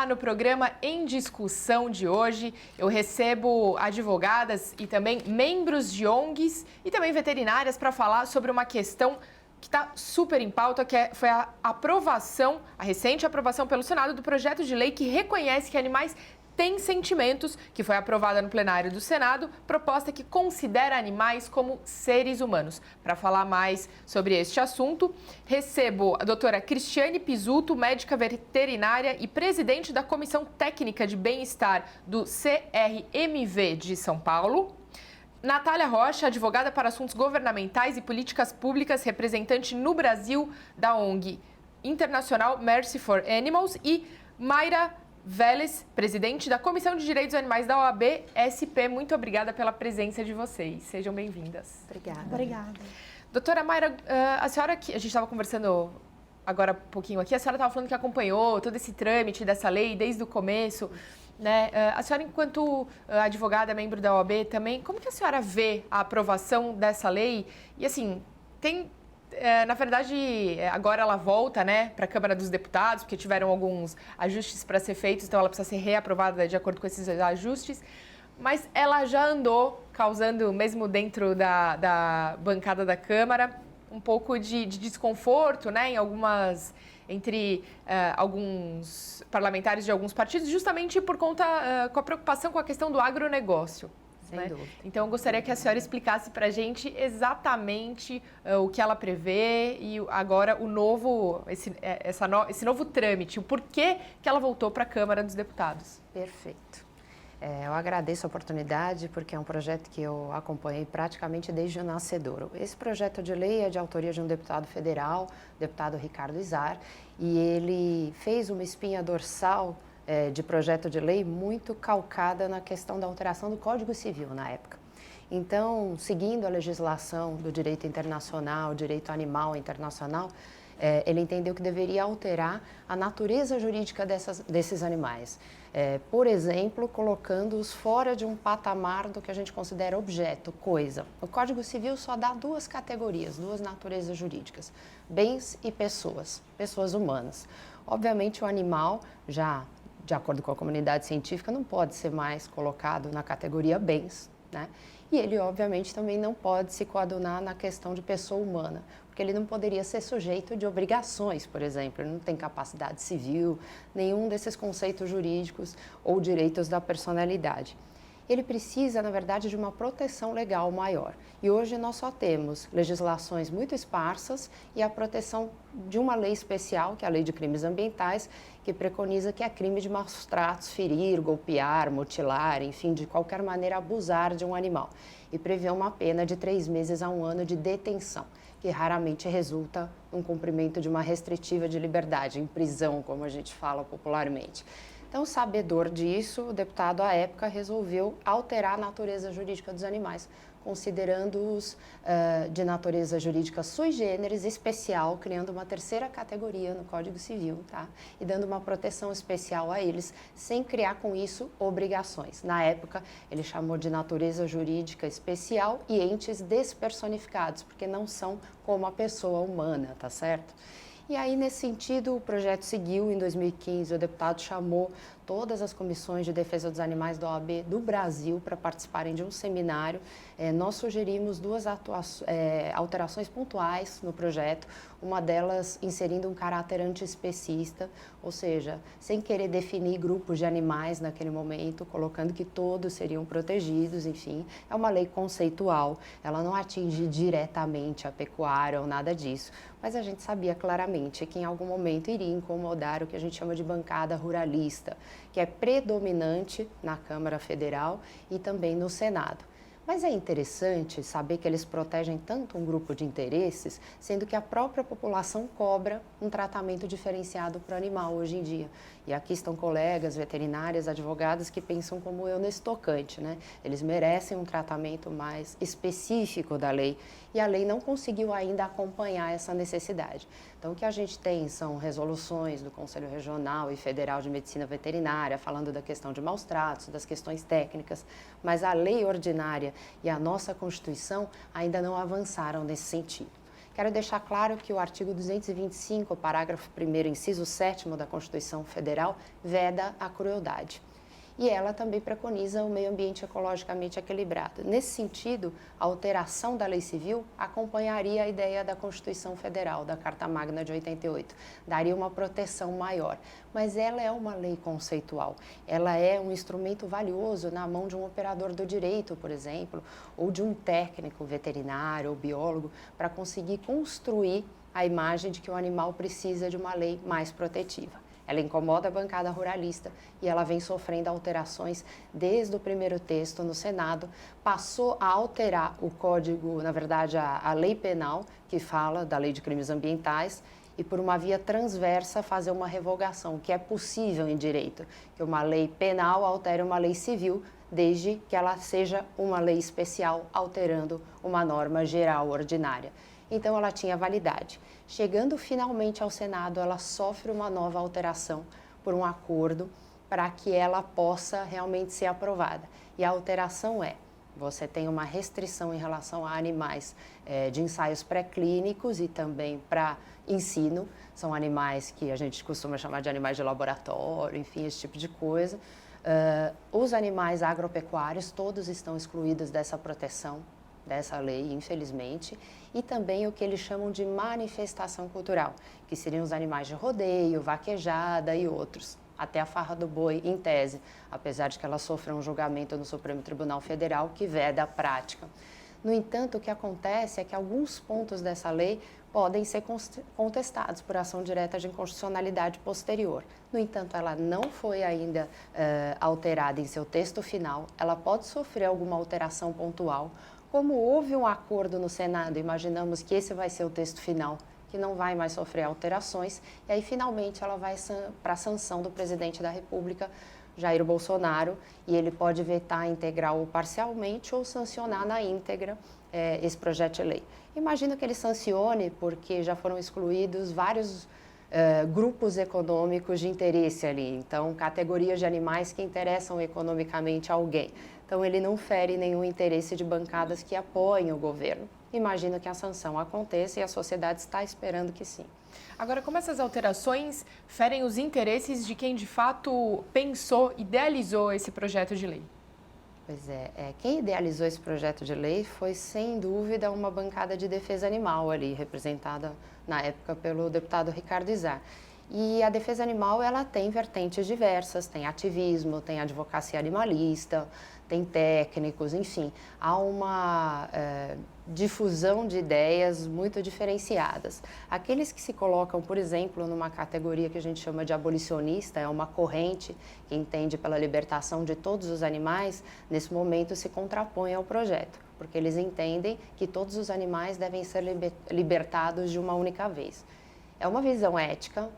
no programa Em Discussão de hoje. Eu recebo advogadas e também membros de ONGs e também veterinárias para falar sobre uma questão que está super em pauta, foi a recente aprovação pelo Senado do projeto de lei que reconhece que animais têm sentimentos, que foi aprovada no plenário do Senado, proposta que considera animais como seres humanos. Para falar mais sobre este assunto, recebo a doutora Cristiane Pizzuto, médica veterinária e presidente da Comissão Técnica de Bem-Estar do CRMV de São Paulo. Natália Rocha, advogada para assuntos governamentais e políticas públicas, representante no Brasil da ONG Internacional Mercy for Animals. E Mayra Vélez, presidente da Comissão de Direitos dos Animais da OAB SP. Muito obrigada pela presença de vocês. Sejam bem-vindas. Obrigada. Doutora Mayra, a senhora, a gente estava conversando agora um pouquinho aqui, a senhora estava falando que acompanhou todo esse trâmite dessa lei desde o começo, né? A senhora, enquanto advogada, membro da OAB também, como que a senhora vê a aprovação dessa lei? E assim, na verdade, agora ela volta, né, para a Câmara dos Deputados, porque tiveram alguns ajustes para ser feitos, então ela precisa ser reaprovada de acordo com esses ajustes. Mas ela já andou causando, mesmo dentro da bancada da Câmara, um pouco de desconforto, né, entre alguns parlamentares de alguns partidos, justamente por conta, com a preocupação com a questão do agronegócio. Sem dúvida. Então, eu gostaria que a senhora explicasse para a gente exatamente o que ela prevê e agora esse novo trâmite, o porquê que ela voltou para a Câmara dos Deputados. Perfeito. Eu agradeço a oportunidade porque é um projeto que eu acompanhei praticamente desde o nascedouro. Esse projeto de lei é de autoria de um deputado federal, deputado Ricardo Izar, e ele fez uma espinha dorsal de projeto de lei muito calcada na questão da alteração do Código Civil na época. Então, seguindo a legislação do direito internacional, direito animal internacional, ele entendeu que deveria alterar a natureza jurídica desses animais. Por exemplo, colocando-os fora de um patamar do que a gente considera objeto, coisa. O Código Civil só dá duas categorias, duas naturezas jurídicas, bens e pessoas humanas. Obviamente, o animal, já de acordo com a comunidade científica, não pode ser mais colocado na categoria bens, né? E ele, obviamente, também não pode se coadunar na questão de pessoa humana, porque ele não poderia ser sujeito de obrigações, por exemplo, ele não tem capacidade civil, nenhum desses conceitos jurídicos ou direitos da personalidade. Ele precisa, na verdade, de uma proteção legal maior. E hoje nós só temos legislações muito esparsas e a proteção de uma lei especial, que é a Lei de Crimes Ambientais, que preconiza que é crime de maus tratos, ferir, golpear, mutilar, enfim, de qualquer maneira abusar de um animal. E prevê uma pena de 3 meses a 1 ano de detenção, que raramente resulta no cumprimento de uma restritiva de liberdade, em prisão, como a gente fala popularmente. Então, sabedor disso, o deputado, à época, resolveu alterar a natureza jurídica dos animais, considerando-os de natureza jurídica sui generis, especial, criando uma terceira categoria no Código Civil, tá? E dando uma proteção especial a eles, sem criar com isso obrigações. Na época, ele chamou de natureza jurídica especial e entes despersonificados, porque não são como a pessoa humana, tá certo? E aí, nesse sentido, o projeto seguiu. Em 2015, o deputado chamou todas as comissões de defesa dos animais da OAB do Brasil para participarem de um seminário. Nós sugerimos duas alterações pontuais no projeto, uma delas inserindo um caráter antiespecista, ou seja, sem querer definir grupos de animais naquele momento, colocando que todos seriam protegidos, enfim. É uma lei conceitual, ela não atinge diretamente a pecuária ou nada disso, mas a gente sabia claramente que em algum momento iria incomodar o que a gente chama de bancada ruralista, que é predominante na Câmara Federal e também no Senado. Mas é interessante saber que eles protegem tanto um grupo de interesses, sendo que a própria população cobra um tratamento diferenciado para o animal hoje em dia. E aqui estão colegas, veterinárias, advogadas que pensam como eu nesse tocante, né? Eles merecem um tratamento mais específico da lei e a lei não conseguiu ainda acompanhar essa necessidade. Então, o que a gente tem são resoluções do Conselho Regional e Federal de Medicina Veterinária, falando da questão de maus tratos, das questões técnicas, mas a lei ordinária e a nossa Constituição ainda não avançaram nesse sentido. Quero deixar claro que o artigo 225, parágrafo 1º, inciso 7º da Constituição Federal, veda a crueldade. E ela também preconiza o meio ambiente ecologicamente equilibrado. Nesse sentido, a alteração da lei civil acompanharia a ideia da Constituição Federal, da Carta Magna de 88, daria uma proteção maior. Mas ela é uma lei conceitual, ela é um instrumento valioso na mão de um operador do direito, por exemplo, ou de um técnico veterinário ou biólogo, para conseguir construir a imagem de que o animal precisa de uma lei mais protetiva. Ela incomoda a bancada ruralista e ela vem sofrendo alterações desde o primeiro texto no Senado. Passou a alterar o código, na verdade, a lei penal, que fala da lei de crimes ambientais, e por uma via transversa fazer uma revogação, que é possível em direito, que uma lei penal altere uma lei civil, desde que ela seja uma lei especial, alterando uma norma geral ordinária. Então, ela tinha validade. Chegando finalmente ao Senado, ela sofre uma nova alteração por um acordo para que ela possa realmente ser aprovada. E a alteração é, você tem uma restrição em relação a animais de ensaios pré-clínicos e também para ensino. São animais que a gente costuma chamar de animais de laboratório, enfim, esse tipo de coisa. Os animais agropecuários, todos estão excluídos dessa proteção, dessa lei, infelizmente, e também o que eles chamam de manifestação cultural, que seriam os animais de rodeio, vaquejada e outros. Até a farra do boi, em tese, apesar de que ela sofreu um julgamento no Supremo Tribunal Federal que veda a prática. No entanto, o que acontece é que alguns pontos dessa lei podem ser contestados por ação direta de inconstitucionalidade posterior. No entanto, ela não foi ainda alterada em seu texto final, ela pode sofrer alguma alteração pontual. Como houve um acordo no Senado, imaginamos que esse vai ser o texto final, que não vai mais sofrer alterações, e aí finalmente ela vai para a sanção do presidente da República, Jair Bolsonaro, e ele pode vetar integral ou parcialmente ou sancionar na íntegra esse projeto de lei. Imagino que ele sancione, porque já foram excluídos vários grupos econômicos de interesse ali, então categorias de animais que interessam economicamente a alguém. Então ele não fere nenhum interesse de bancadas que apoiem o governo. Imagino que a sanção aconteça e a sociedade está esperando que sim. Agora, como essas alterações ferem os interesses de quem de fato pensou, idealizou esse projeto de lei? Pois é, quem idealizou esse projeto de lei foi, sem dúvida, uma bancada de defesa animal ali, representada na época pelo deputado Ricardo Izar. E a defesa animal, ela tem vertentes diversas, tem ativismo, tem advocacia animalista, tem técnicos, enfim, há uma difusão de ideias muito diferenciadas. Aqueles que se colocam, por exemplo, numa categoria que a gente chama de abolicionista, é uma corrente que entende pela libertação de todos os animais, nesse momento se contrapõem ao projeto, porque eles entendem que todos os animais devem ser libertados de uma única vez. É uma visão ética,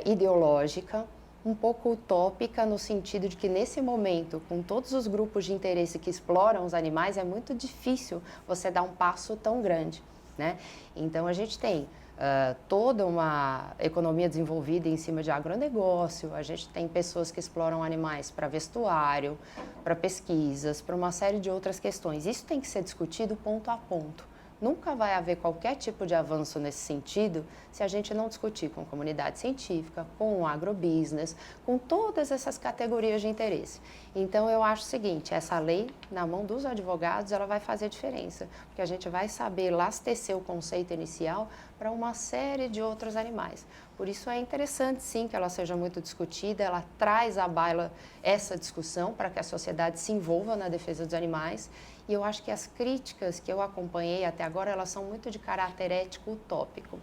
ideológica, um pouco utópica no sentido de que nesse momento, com todos os grupos de interesse que exploram os animais, é muito difícil você dar um passo tão grande, né? Então a gente tem toda uma economia desenvolvida em cima de agronegócio, a gente tem pessoas que exploram animais para vestuário, para pesquisas, para uma série de outras questões. Isso tem que ser discutido ponto a ponto. Nunca vai haver qualquer tipo de avanço nesse sentido se a gente não discutir com a comunidade científica, com o agrobusiness, com todas essas categorias de interesse. Então, eu acho o seguinte, essa lei, na mão dos advogados, ela vai fazer diferença, porque a gente vai saber lastecer o conceito inicial para uma série de outros animais. Por isso, é interessante, sim, que ela seja muito discutida, ela traz à baila essa discussão para que a sociedade se envolva na defesa dos animais. E eu acho que as críticas que eu acompanhei até agora, elas são muito de caráter ético utópico.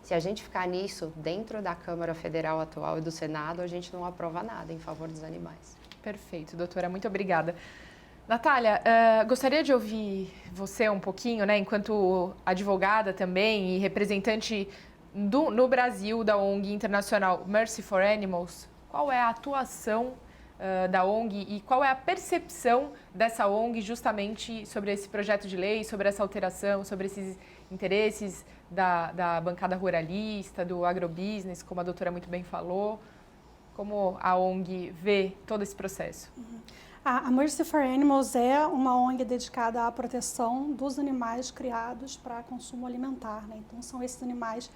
Se a gente ficar nisso, dentro da Câmara Federal atual e do Senado, a gente não aprova nada em favor dos animais. Perfeito, doutora, muito obrigada. Natália, gostaria de ouvir você um pouquinho, né, enquanto advogada também e representante no Brasil da ONG internacional Mercy for Animals. Qual é a atuação da ONG e qual é a percepção dessa ONG justamente sobre esse projeto de lei, sobre essa alteração, sobre esses interesses da bancada ruralista, do agrobusiness, como a doutora muito bem falou? Como a ONG vê todo esse processo? A Mercy for Animals é uma ONG dedicada à proteção dos animais criados para consumo alimentar, né? Então, são esses animais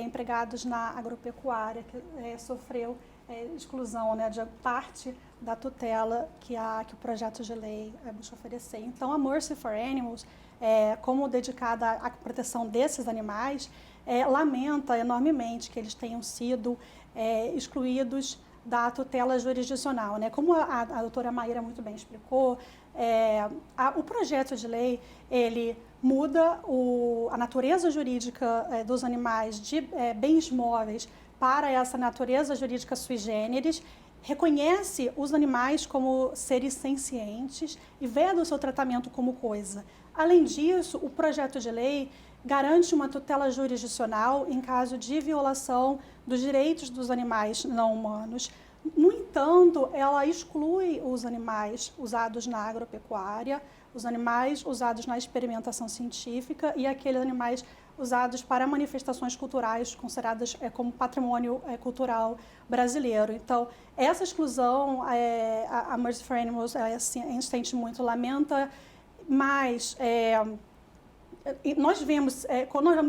empregados na agropecuária que sofreu exclusão, né, de parte da tutela que o projeto de lei busca oferecer. Então, a Mercy for Animals, como dedicada à proteção desses animais, lamenta enormemente que eles tenham sido excluídos da tutela jurisdicional, né? Como a doutora Maíra muito bem explicou, o projeto de lei, ele muda a natureza jurídica dos animais de bens móveis para essa natureza jurídica sui generis, reconhece os animais como seres sencientes e veda o seu tratamento como coisa. Além disso, o projeto de lei garante uma tutela jurisdicional em caso de violação dos direitos dos animais não humanos. No entanto, ela exclui os animais usados na agropecuária, os animais usados na experimentação científica e aqueles animais usados para manifestações culturais consideradas como patrimônio cultural brasileiro. Então, essa exclusão, a Mercy for Animals, a gente sente muito, lamenta, mas nós vemos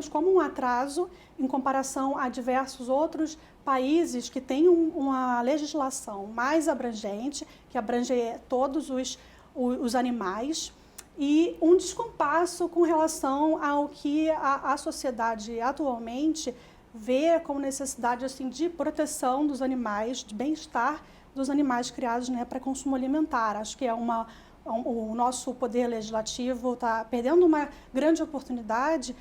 como um atraso em comparação a diversos outros países que têm uma legislação mais abrangente, que abrange todos os animais, e um descompasso com relação ao que a sociedade atualmente vê como necessidade assim, de proteção dos animais, de bem-estar dos animais criados, né, para consumo alimentar. Acho que o nosso poder legislativo está perdendo uma grande oportunidade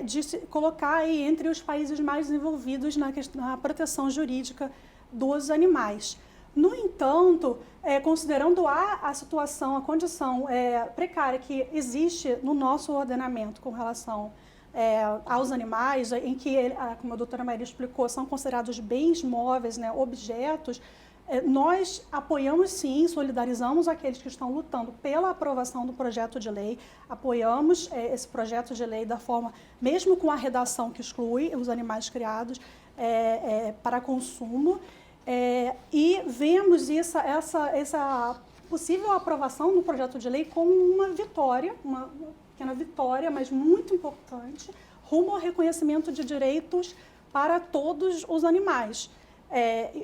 de se colocar aí entre os países mais desenvolvidos na proteção jurídica dos animais. No entanto, considerando a situação, a condição precária que existe no nosso ordenamento com relação aos animais, em que, como a doutora Maíra explicou, são considerados bens móveis, né, objetos, nós apoiamos sim, solidarizamos aqueles que estão lutando pela aprovação do projeto de lei, apoiamos esse projeto de lei da forma, mesmo com a redação que exclui os animais criados para consumo, e vemos essa possível aprovação do projeto de lei como uma vitória, uma pequena vitória, mas muito importante, rumo ao reconhecimento de direitos para todos os animais.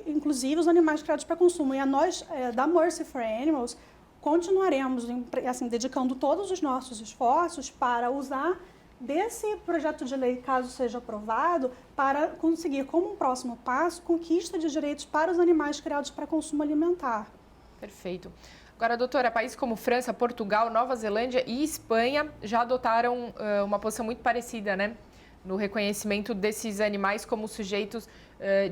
Inclusive os animais criados para consumo. E nós, da Mercy for Animals, continuaremos assim, dedicando todos os nossos esforços para usar desse projeto de lei, caso seja aprovado, para conseguir, como um próximo passo, conquista de direitos para os animais criados para consumo alimentar. Perfeito. Agora, doutora, países como França, Portugal, Nova Zelândia e Espanha já adotaram uma posição muito parecida, né, no reconhecimento desses animais como sujeitos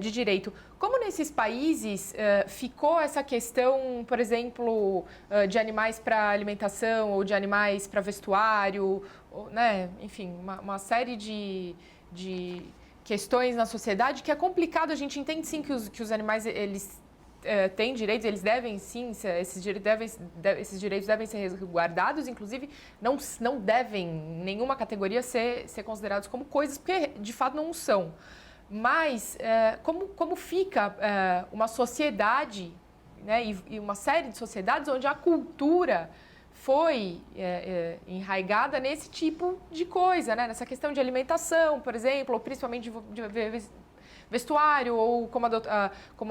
de direito. Como nesses países ficou essa questão, por exemplo, de animais para alimentação ou de animais para vestuário, né? Enfim, uma série de questões na sociedade que é complicado. A gente entende sim que os animais eles têm direitos, eles devem sim, esses direitos devem ser resguardados, inclusive não devem em nenhuma categoria ser considerados como coisas, porque de fato não são. Mas como fica uma sociedade, né, e uma série de sociedades onde a cultura foi enraigada nesse tipo de coisa, né? Nessa questão de alimentação, por exemplo, ou principalmente de vestuário, ou como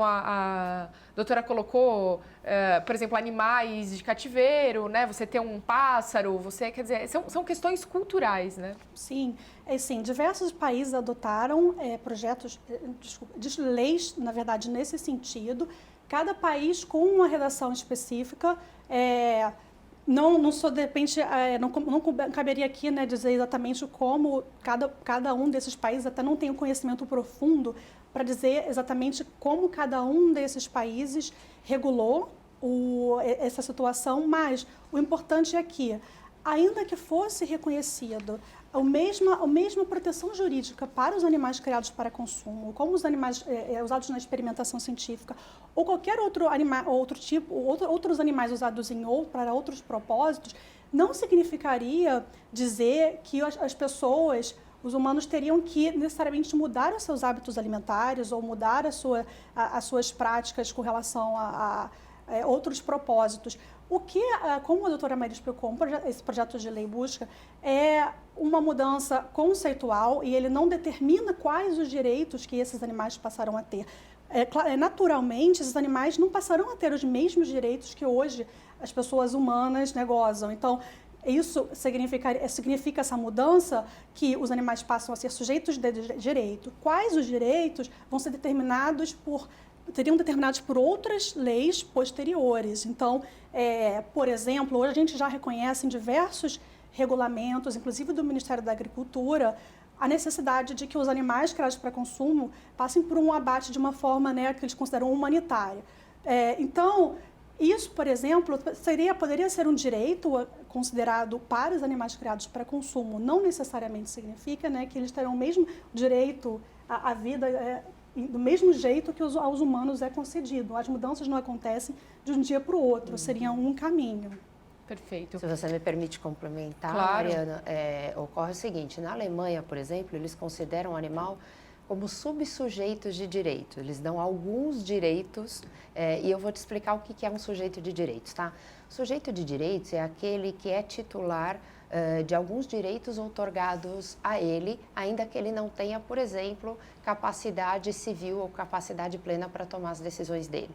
a doutora colocou, por exemplo, animais de cativeiro, né? Você ter um pássaro, quer dizer, são questões culturais, né? Sim, sim, diversos países adotaram projetos de leis, na verdade, nesse sentido, cada país com uma redação específica. Não sou, de repente, não caberia aqui, né, dizer exatamente como cada um desses países, até não tenho conhecimento profundo para dizer exatamente como cada um desses países regulou essa situação, mas o importante é que, ainda que fosse reconhecido a mesma proteção jurídica para os animais criados para consumo, como os animais usados na experimentação científica, ou qualquer outro animal, outros animais usados para outros propósitos, não significaria dizer que as pessoas, os humanos, teriam que necessariamente mudar os seus hábitos alimentares ou mudar as suas práticas com relação outros propósitos. O que, como a doutora Maria explicou, esse projeto de lei busca é uma mudança conceitual e ele não determina quais os direitos que esses animais passarão a ter. Naturalmente, esses animais não passarão a ter os mesmos direitos que hoje as pessoas humanas, né, gozam. Então, isso significa essa mudança que os animais passam a ser sujeitos de direito. Quais os direitos vão ser teriam determinados por outras leis posteriores. Então, por exemplo, hoje a gente já reconhece em diversos regulamentos, inclusive do Ministério da Agricultura, a necessidade de que os animais criados para consumo passem por um abate de uma forma, né, que eles consideram humanitária. Então, isso, por exemplo, poderia ser um direito considerado para os animais criados para consumo. Não necessariamente significa, né, que eles terão o mesmo direito à vida do mesmo jeito que aos humanos é concedido. As mudanças não acontecem de um dia para o outro, seria um caminho. Perfeito. Se você me permite complementar, claro. Mariana, ocorre o seguinte, na Alemanha, por exemplo, eles consideram o animal como subsujeitos de direito. Eles dão alguns direitos, e eu vou te explicar o que é um sujeito de direitos, tá? Sujeito de direitos é aquele que é titular de alguns direitos outorgados a ele, ainda que ele não tenha, por exemplo, capacidade civil ou capacidade plena para tomar as decisões dele.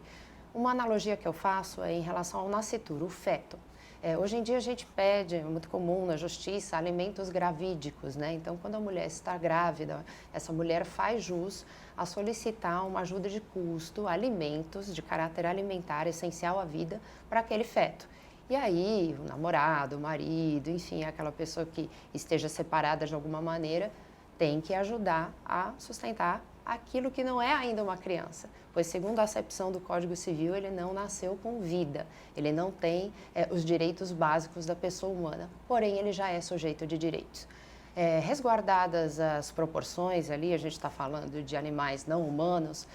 Uma analogia que eu faço é em relação ao nascituro, o feto. Hoje em dia a gente pede, é muito comum na justiça, alimentos gravídicos, né? Então, quando a mulher está grávida, essa mulher faz jus a solicitar uma ajuda de custo, alimentos de caráter alimentar essencial à vida para aquele feto. E aí, o namorado, o marido, enfim, aquela pessoa que esteja separada de alguma maneira, tem que ajudar a sustentar aquilo que não é ainda uma criança, pois segundo a acepção do Código Civil, ele não nasceu com vida, ele não tem os direitos básicos da pessoa humana, porém ele já é sujeito de direitos. Resguardadas as proporções ali, a gente está falando de animais não humanos,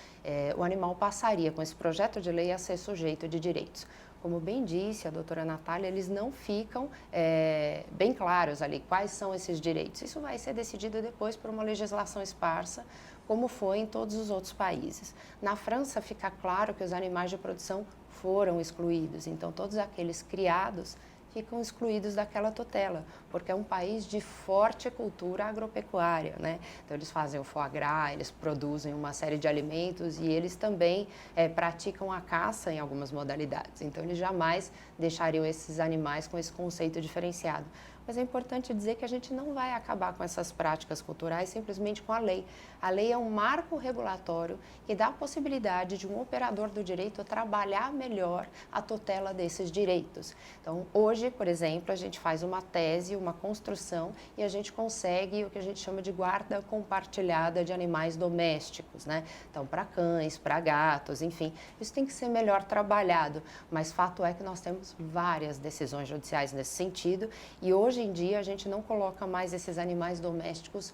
o animal passaria com esse projeto de lei a ser sujeito de direitos. Como bem disse a doutora Natália, eles não ficam bem claros ali quais são esses direitos. Isso vai ser decidido depois por uma legislação esparsa, como foi em todos os outros países. Na França fica claro que os animais de produção foram excluídos, então todos aqueles criados ficam excluídos daquela tutela, porque é um país de forte cultura agropecuária, né? Então eles fazem o foie gras, eles produzem uma série de alimentos e eles também praticam a caça em algumas modalidades. Então eles jamais deixariam esses animais com esse conceito diferenciado. Mas é importante dizer que a gente não vai acabar com essas práticas culturais simplesmente com a lei. A lei é um marco regulatório que dá a possibilidade de um operador do direito trabalhar melhor a tutela desses direitos. Então, hoje, por exemplo, a gente faz uma tese, uma construção e a gente consegue o que a gente chama de guarda compartilhada de animais domésticos, né? Então, para cães, para gatos, enfim, isso tem que ser melhor trabalhado. Mas fato é que nós temos várias decisões judiciais nesse sentido e hoje em dia a gente não coloca mais esses animais domésticos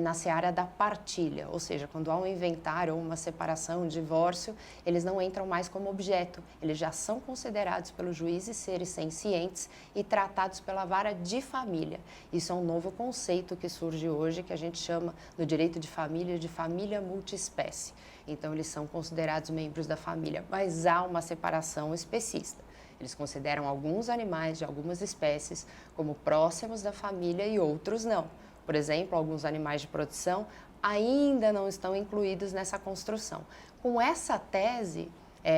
na seara da partilha, ou seja, quando há um inventário ou uma separação, um divórcio, eles não entram mais como objeto, eles já são considerados pelos juízes seres sencientes e tratados pela vara de família. Isso é um novo conceito que surge hoje, que a gente chama no direito de família multiespécie. Então, eles são considerados membros da família, mas há uma separação especista. Eles consideram alguns animais de algumas espécies como próximos da família e outros não. Por exemplo, alguns animais de produção ainda não estão incluídos nessa construção. Com essa tese,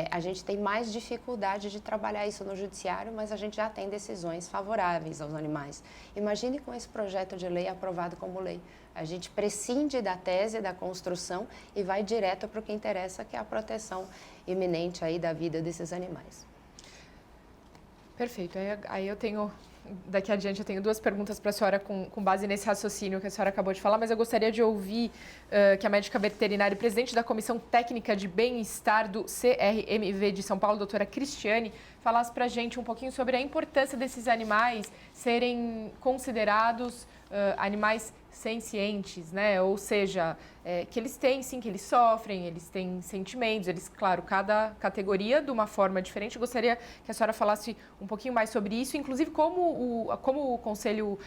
a gente tem mais dificuldade de trabalhar isso no judiciário, mas a gente já tem decisões favoráveis aos animais. Imagine com esse projeto de lei aprovado como lei. A gente prescinde da tese, da construção e vai direto para o que interessa, que é a proteção iminente aí da vida desses animais. Perfeito. Aí eu tenho, daqui adiante, eu tenho duas perguntas para a senhora com base nesse raciocínio que a senhora acabou de falar, mas eu gostaria de ouvir que a médica veterinária e presidente da Comissão Técnica de Bem-Estar do CRMV de São Paulo, doutora Cristiane, falasse para a gente um pouquinho sobre a importância desses animais serem considerados animais sencientes, né? Ou seja, que eles têm, sim, que eles sofrem, eles têm sentimentos, eles, claro, cada categoria de uma forma diferente. Eu gostaria que a senhora falasse um pouquinho mais sobre isso, inclusive como o Conselho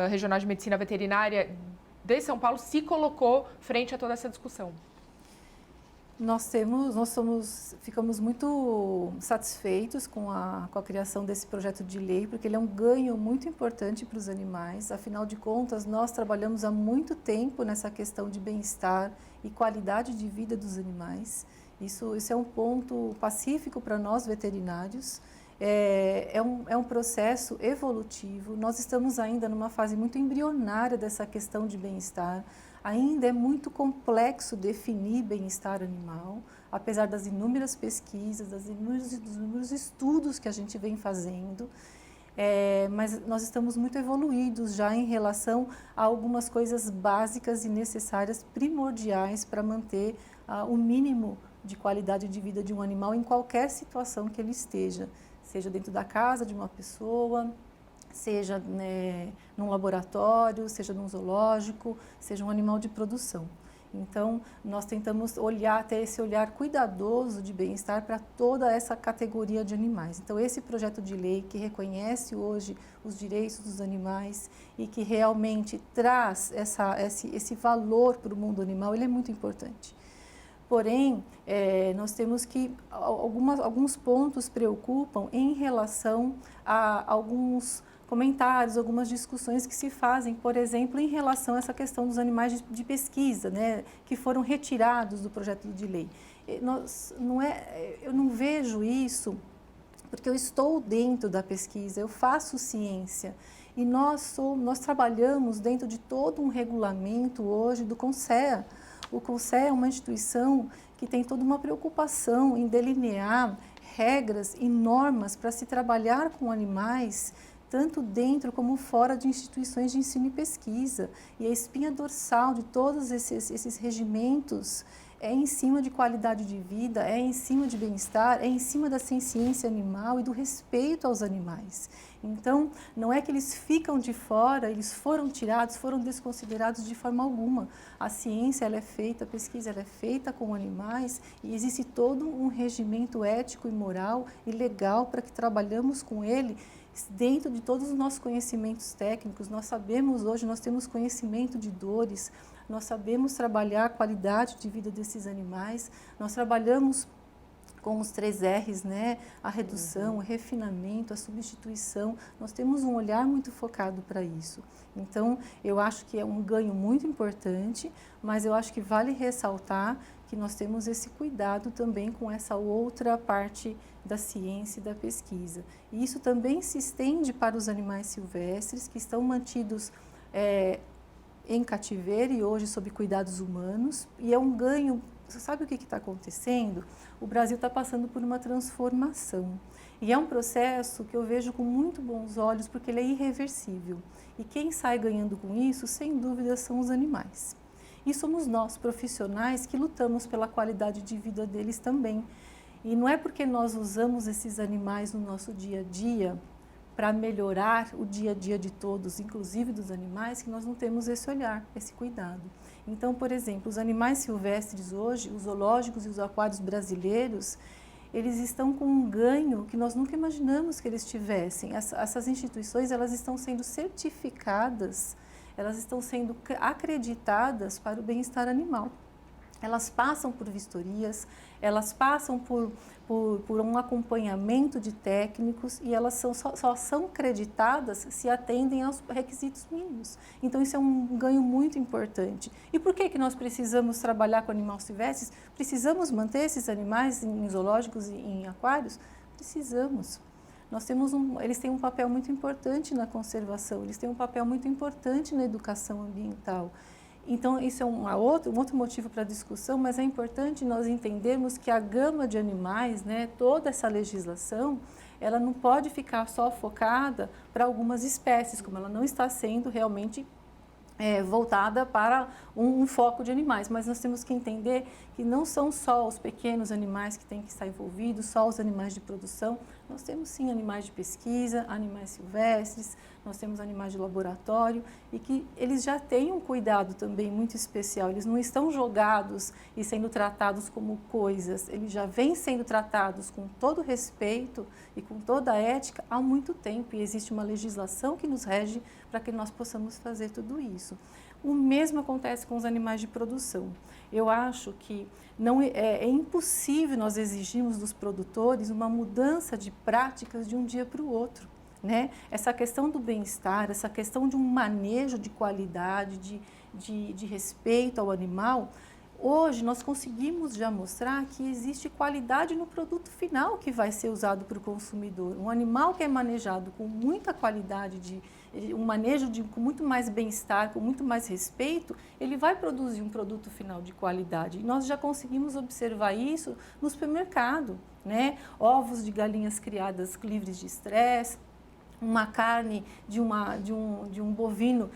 Regional de Medicina Veterinária de São Paulo se colocou frente a toda essa discussão. ficamos muito satisfeitos com a criação desse projeto de lei, porque ele é um ganho muito importante para os animais. Afinal de contas, nós trabalhamos há muito tempo nessa questão de bem-estar e qualidade de vida dos animais. Isso é um ponto pacífico para nós veterinários. É um processo evolutivo. Nós estamos ainda numa fase muito embrionária dessa questão de bem-estar. Ainda é muito complexo definir bem-estar animal, apesar das inúmeras pesquisas, dos inúmeros estudos que a gente vem fazendo. Mas nós estamos muito evoluídos já em relação a algumas coisas básicas e necessárias, primordiais para manter o mínimo de qualidade de vida de um animal em qualquer situação que ele esteja, seja dentro da casa de uma pessoa, seja num laboratório, seja num zoológico, seja um animal de produção. Então, nós tentamos ter esse olhar cuidadoso de bem-estar para toda essa categoria de animais. Então, esse projeto de lei que reconhece hoje os direitos dos animais e que realmente traz esse valor para o mundo animal, ele é muito importante. Porém, nós temos que alguns pontos preocupam em relação a alguns comentários, algumas discussões que se fazem, por exemplo, em relação a essa questão dos animais de pesquisa, né, que foram retirados do projeto de lei. Eu não vejo isso porque eu estou dentro da pesquisa, eu faço ciência e nós trabalhamos dentro de todo um regulamento hoje do CONSEA. O CONSEA é uma instituição que tem toda uma preocupação em delinear regras e normas para se trabalhar com animais, tanto dentro como fora de instituições de ensino e pesquisa. E a espinha dorsal de todos esses regimentos é em cima de qualidade de vida, é em cima de bem-estar, é em cima da ciência animal e do respeito aos animais. Então, não é que eles ficam de fora, eles foram tirados, foram desconsiderados de forma alguma. A ciência ela é feita, a pesquisa ela é feita com animais e existe todo um regimento ético e moral e legal para que trabalhamos com ele dentro de todos os nossos conhecimentos técnicos. Nós sabemos hoje, nós temos conhecimento de dores, nós sabemos trabalhar a qualidade de vida desses animais, nós trabalhamos com os 3 R's, né? A redução, o refinamento, a substituição. Nós temos um olhar muito focado para isso. Então, eu acho que é um ganho muito importante, mas eu acho que vale ressaltar que nós temos esse cuidado também com essa outra parte da ciência e da pesquisa. E isso também se estende para os animais silvestres que estão mantidos em cativeiro e hoje sob cuidados humanos. E é um ganho. Você sabe o que está acontecendo? O Brasil está passando por uma transformação. E é um processo que eu vejo com muito bons olhos, porque ele é irreversível. E quem sai ganhando com isso, sem dúvida, são os animais. E somos nós, profissionais, que lutamos pela qualidade de vida deles também. E não é porque nós usamos esses animais no nosso dia a dia para melhorar o dia a dia de todos, inclusive dos animais, que nós não temos esse olhar, esse cuidado. Então, por exemplo, os animais silvestres hoje, os zoológicos e os aquários brasileiros, eles estão com um ganho que nós nunca imaginamos que eles tivessem. Essas instituições, elas estão sendo certificadas, elas estão sendo acreditadas para o bem-estar animal. Elas passam por vistorias, elas passam por um acompanhamento de técnicos e elas só são creditadas se atendem aos requisitos mínimos. Então, isso é um ganho muito importante. E por que nós precisamos trabalhar com animais silvestres? Precisamos manter esses animais em zoológicos e em aquários? Precisamos. Eles têm um papel muito importante na conservação, eles têm um papel muito importante na educação ambiental. Então, isso é um outro motivo para a discussão, mas é importante nós entendermos que a gama de animais, né, toda essa legislação, ela não pode ficar só focada para algumas espécies, como ela não está sendo realmente voltada para um foco de animais, mas nós temos que entender que não são só os pequenos animais que têm que estar envolvidos, só os animais de produção. Nós temos sim animais de pesquisa, animais silvestres, nós temos animais de laboratório e que eles já têm um cuidado também muito especial. Eles não estão jogados e sendo tratados como coisas, eles já vêm sendo tratados com todo respeito e com toda a ética há muito tempo e existe uma legislação que nos rege para que nós possamos fazer tudo isso. O mesmo acontece com os animais de produção. Eu acho que não é impossível nós exigirmos dos produtores uma mudança de práticas de um dia para o outro, né? Essa questão do bem-estar, essa questão de um manejo de qualidade, de respeito ao animal, hoje nós conseguimos já mostrar que existe qualidade no produto final que vai ser usado para o consumidor. Um animal que é manejado com muita qualidade, um manejo com muito mais bem-estar, com muito mais respeito, ele vai produzir um produto final de qualidade. E nós já conseguimos observar isso no supermercado, né? Ovos de galinhas criadas livres de estresse, uma carne de um bovino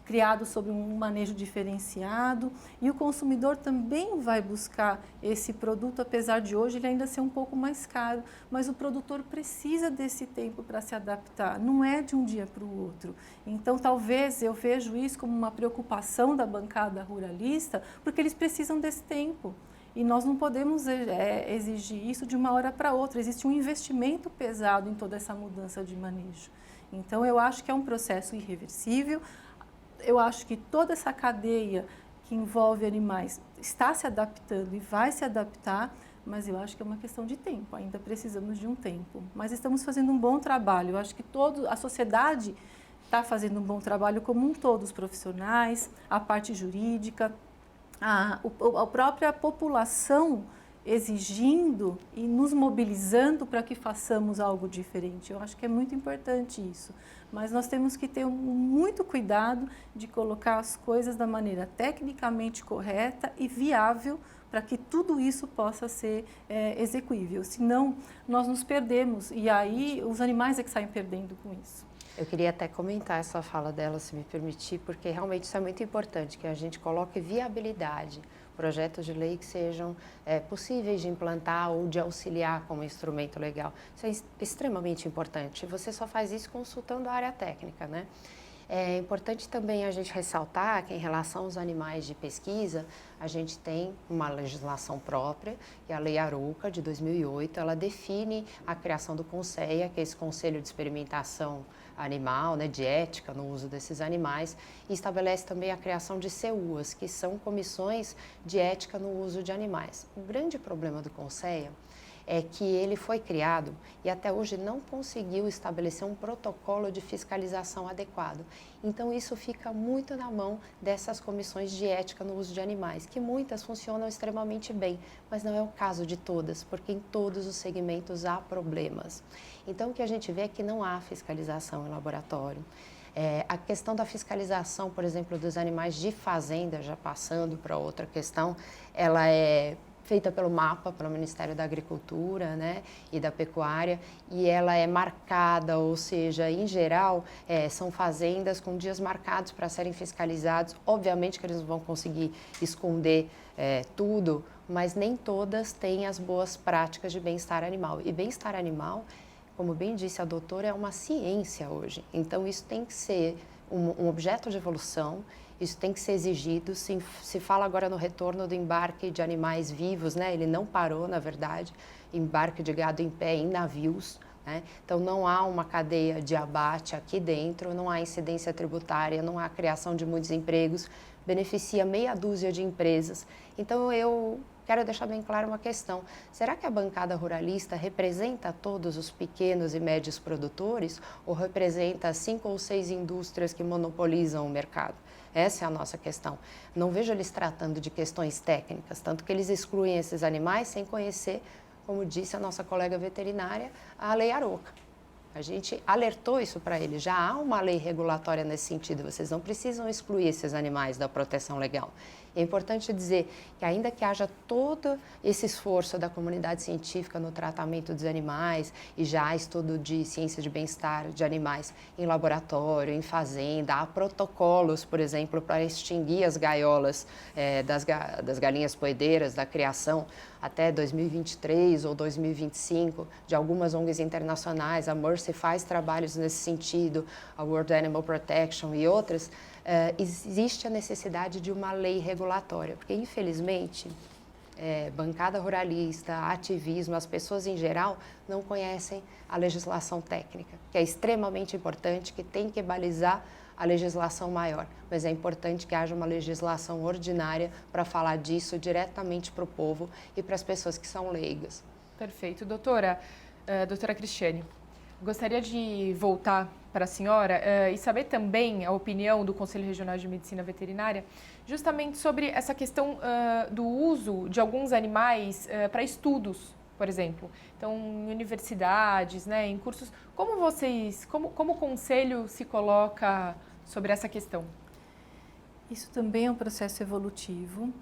criado sob um manejo diferenciado, e o consumidor também vai buscar esse produto, apesar de hoje ele ainda ser um pouco mais caro, mas o produtor precisa desse tempo para se adaptar, não é de um dia para o outro. Então, talvez eu vejo isso como uma preocupação da bancada ruralista, porque eles precisam desse tempo. E nós não podemos exigir isso de uma hora para outra. Existe um investimento pesado em toda essa mudança de manejo. Então, eu acho que é um processo irreversível. Eu acho que toda essa cadeia que envolve animais está se adaptando e vai se adaptar, mas eu acho que é uma questão de tempo. Ainda precisamos de um tempo. Mas estamos fazendo um bom trabalho. Eu acho que a sociedade está fazendo um bom trabalho como um todo, os profissionais, a parte jurídica, a própria população exigindo e nos mobilizando para que façamos algo diferente. Eu acho que é muito importante isso, mas nós temos que ter muito cuidado de colocar as coisas da maneira tecnicamente correta e viável para que tudo isso possa ser execuível. Senão, nós nos perdemos e aí os animais é que saem perdendo com isso. Eu queria até comentar essa fala dela, se me permitir, porque realmente isso é muito importante, que a gente coloque viabilidade, projetos de lei que sejam possíveis de implantar ou de auxiliar como instrumento legal. Isso é extremamente importante. Você só faz isso consultando a área técnica, né? É importante também a gente ressaltar que, em relação aos animais de pesquisa, a gente tem uma legislação própria, e a Lei Arouca, de 2008, ela define a criação do CONSEA, que é esse Conselho de Experimentação Animal, né, de ética no uso desses animais, e estabelece também a criação de CEUAs, que são comissões de ética no uso de animais. O grande problema do CONSEA é que ele foi criado e até hoje não conseguiu estabelecer um protocolo de fiscalização adequado. Então, isso fica muito na mão dessas comissões de ética no uso de animais, que muitas funcionam extremamente bem, mas não é o caso de todas, porque em todos os segmentos há problemas. Então, o que a gente vê é que não há fiscalização em laboratório. A questão da fiscalização, por exemplo, dos animais de fazenda, já passando para outra questão, ela é feita pelo MAPA, pelo Ministério da Agricultura, né, e da Pecuária, e ela é marcada, ou seja, em geral, são fazendas com dias marcados para serem fiscalizados. Obviamente que eles não vão conseguir esconder tudo, mas nem todas têm as boas práticas de bem-estar animal. E bem-estar animal, como bem disse a doutora, é uma ciência hoje. Então, isso tem que ser um objeto de evolução. Isso tem que ser exigido. Se fala agora no retorno do embarque de animais vivos, né? Ele não parou, na verdade, embarque de gado em pé em navios, né? Então, não há uma cadeia de abate aqui dentro, não há incidência tributária, não há criação de muitos empregos, beneficia meia dúzia de empresas. Então, eu quero deixar bem claro uma questão. Será que a bancada ruralista representa todos os pequenos e médios produtores ou representa 5 ou 6 indústrias que monopolizam o mercado? Essa é a nossa questão. Não vejo eles tratando de questões técnicas, tanto que eles excluem esses animais sem conhecer, como disse a nossa colega veterinária, a Lei Arouca. A gente alertou isso para eles, já há uma lei regulatória nesse sentido, vocês não precisam excluir esses animais da proteção legal. É importante dizer que, ainda que haja todo esse esforço da comunidade científica no tratamento dos animais, e já há estudo de ciência de bem-estar de animais em laboratório, em fazenda, há protocolos, por exemplo, para extinguir as gaiolas das galinhas poedeiras, da criação, até 2023 ou 2025, de algumas ONGs internacionais. A Mercy faz trabalhos nesse sentido, a World Animal Protection e outras. Existe a necessidade de uma lei regulatória, porque, infelizmente, bancada ruralista, ativismo, as pessoas em geral não conhecem a legislação técnica, que é extremamente importante, que tem que balizar a legislação maior, mas é importante que haja uma legislação ordinária para falar disso diretamente para o povo e para as pessoas que são leigas. Perfeito. Doutora Cristiane, gostaria de voltar para a senhora e saber também a opinião do Conselho Regional de Medicina Veterinária justamente sobre essa questão do uso de alguns animais para estudos, por exemplo. Então, em universidades, né, em cursos, como o Conselho se coloca sobre essa questão? Isso também é um processo evolutivo.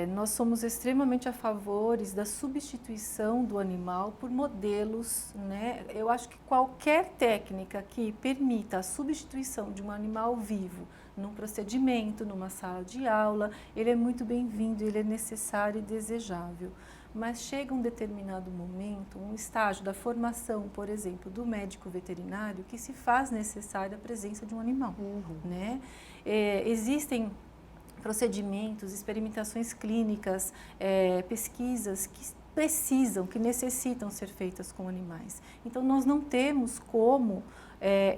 Nós somos extremamente a favores da substituição do animal por modelos, né? Eu acho que qualquer técnica que permita a substituição de um animal vivo num procedimento, numa sala de aula, ele é muito bem-vindo, ele é necessário e desejável. Mas chega um determinado momento, um estágio da formação, por exemplo, do médico veterinário, que se faz necessária a presença de um animal, né? Existem procedimentos, experimentações clínicas, pesquisas que necessitam ser feitas com animais. Então, nós não temos como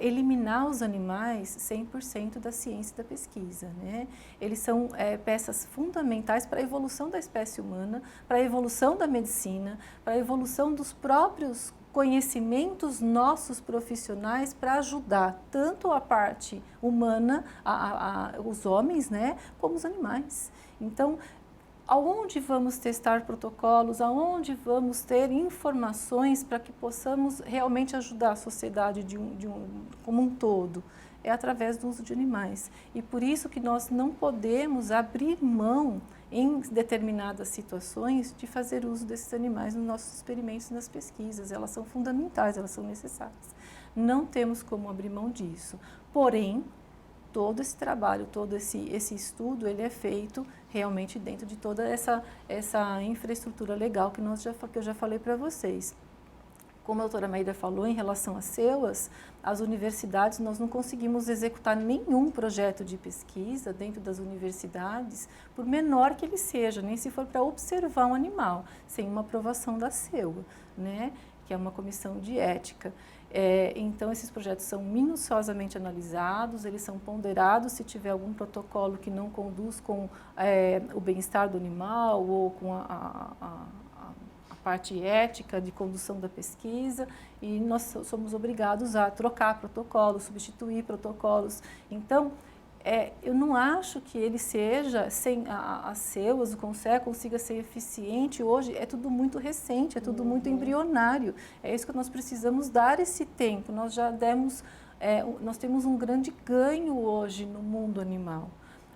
eliminar os animais 100% da ciência e da pesquisa, né? Eles são peças fundamentais para a evolução da espécie humana, para a evolução da medicina, para a evolução dos próprios conhecimentos nossos profissionais para ajudar tanto a parte humana, os homens, né, como os animais. Então, aonde vamos testar protocolos, aonde vamos ter informações para que possamos realmente ajudar a sociedade como um todo? É através do uso de animais. E por isso que nós não podemos abrir mão, em determinadas situações, de fazer uso desses animais nos nossos experimentos e nas pesquisas. Elas são fundamentais, elas são necessárias. Não temos como abrir mão disso. Porém, todo esse trabalho, todo esse estudo, ele é feito realmente dentro de toda essa infraestrutura legal que eu já falei para vocês. Como a doutora Maíra falou, em relação às CEUAS, as universidades, nós não conseguimos executar nenhum projeto de pesquisa dentro das universidades, por menor que ele seja, nem se for para observar um animal, sem uma aprovação da CEUA, né? Que é uma comissão de ética. Então, esses projetos são minuciosamente analisados, eles são ponderados se tiver algum protocolo que não conduz com o bem-estar do animal ou com a parte ética de condução da pesquisa, e nós somos obrigados a trocar protocolos, substituir protocolos. Então, eu não acho que ele seja, sem as CEUAS, o CONSEA consiga ser eficiente. Hoje é tudo muito recente, é tudo muito embrionário. É isso que nós precisamos dar esse tempo. Nós já demos, nós temos um grande ganho hoje no mundo animal.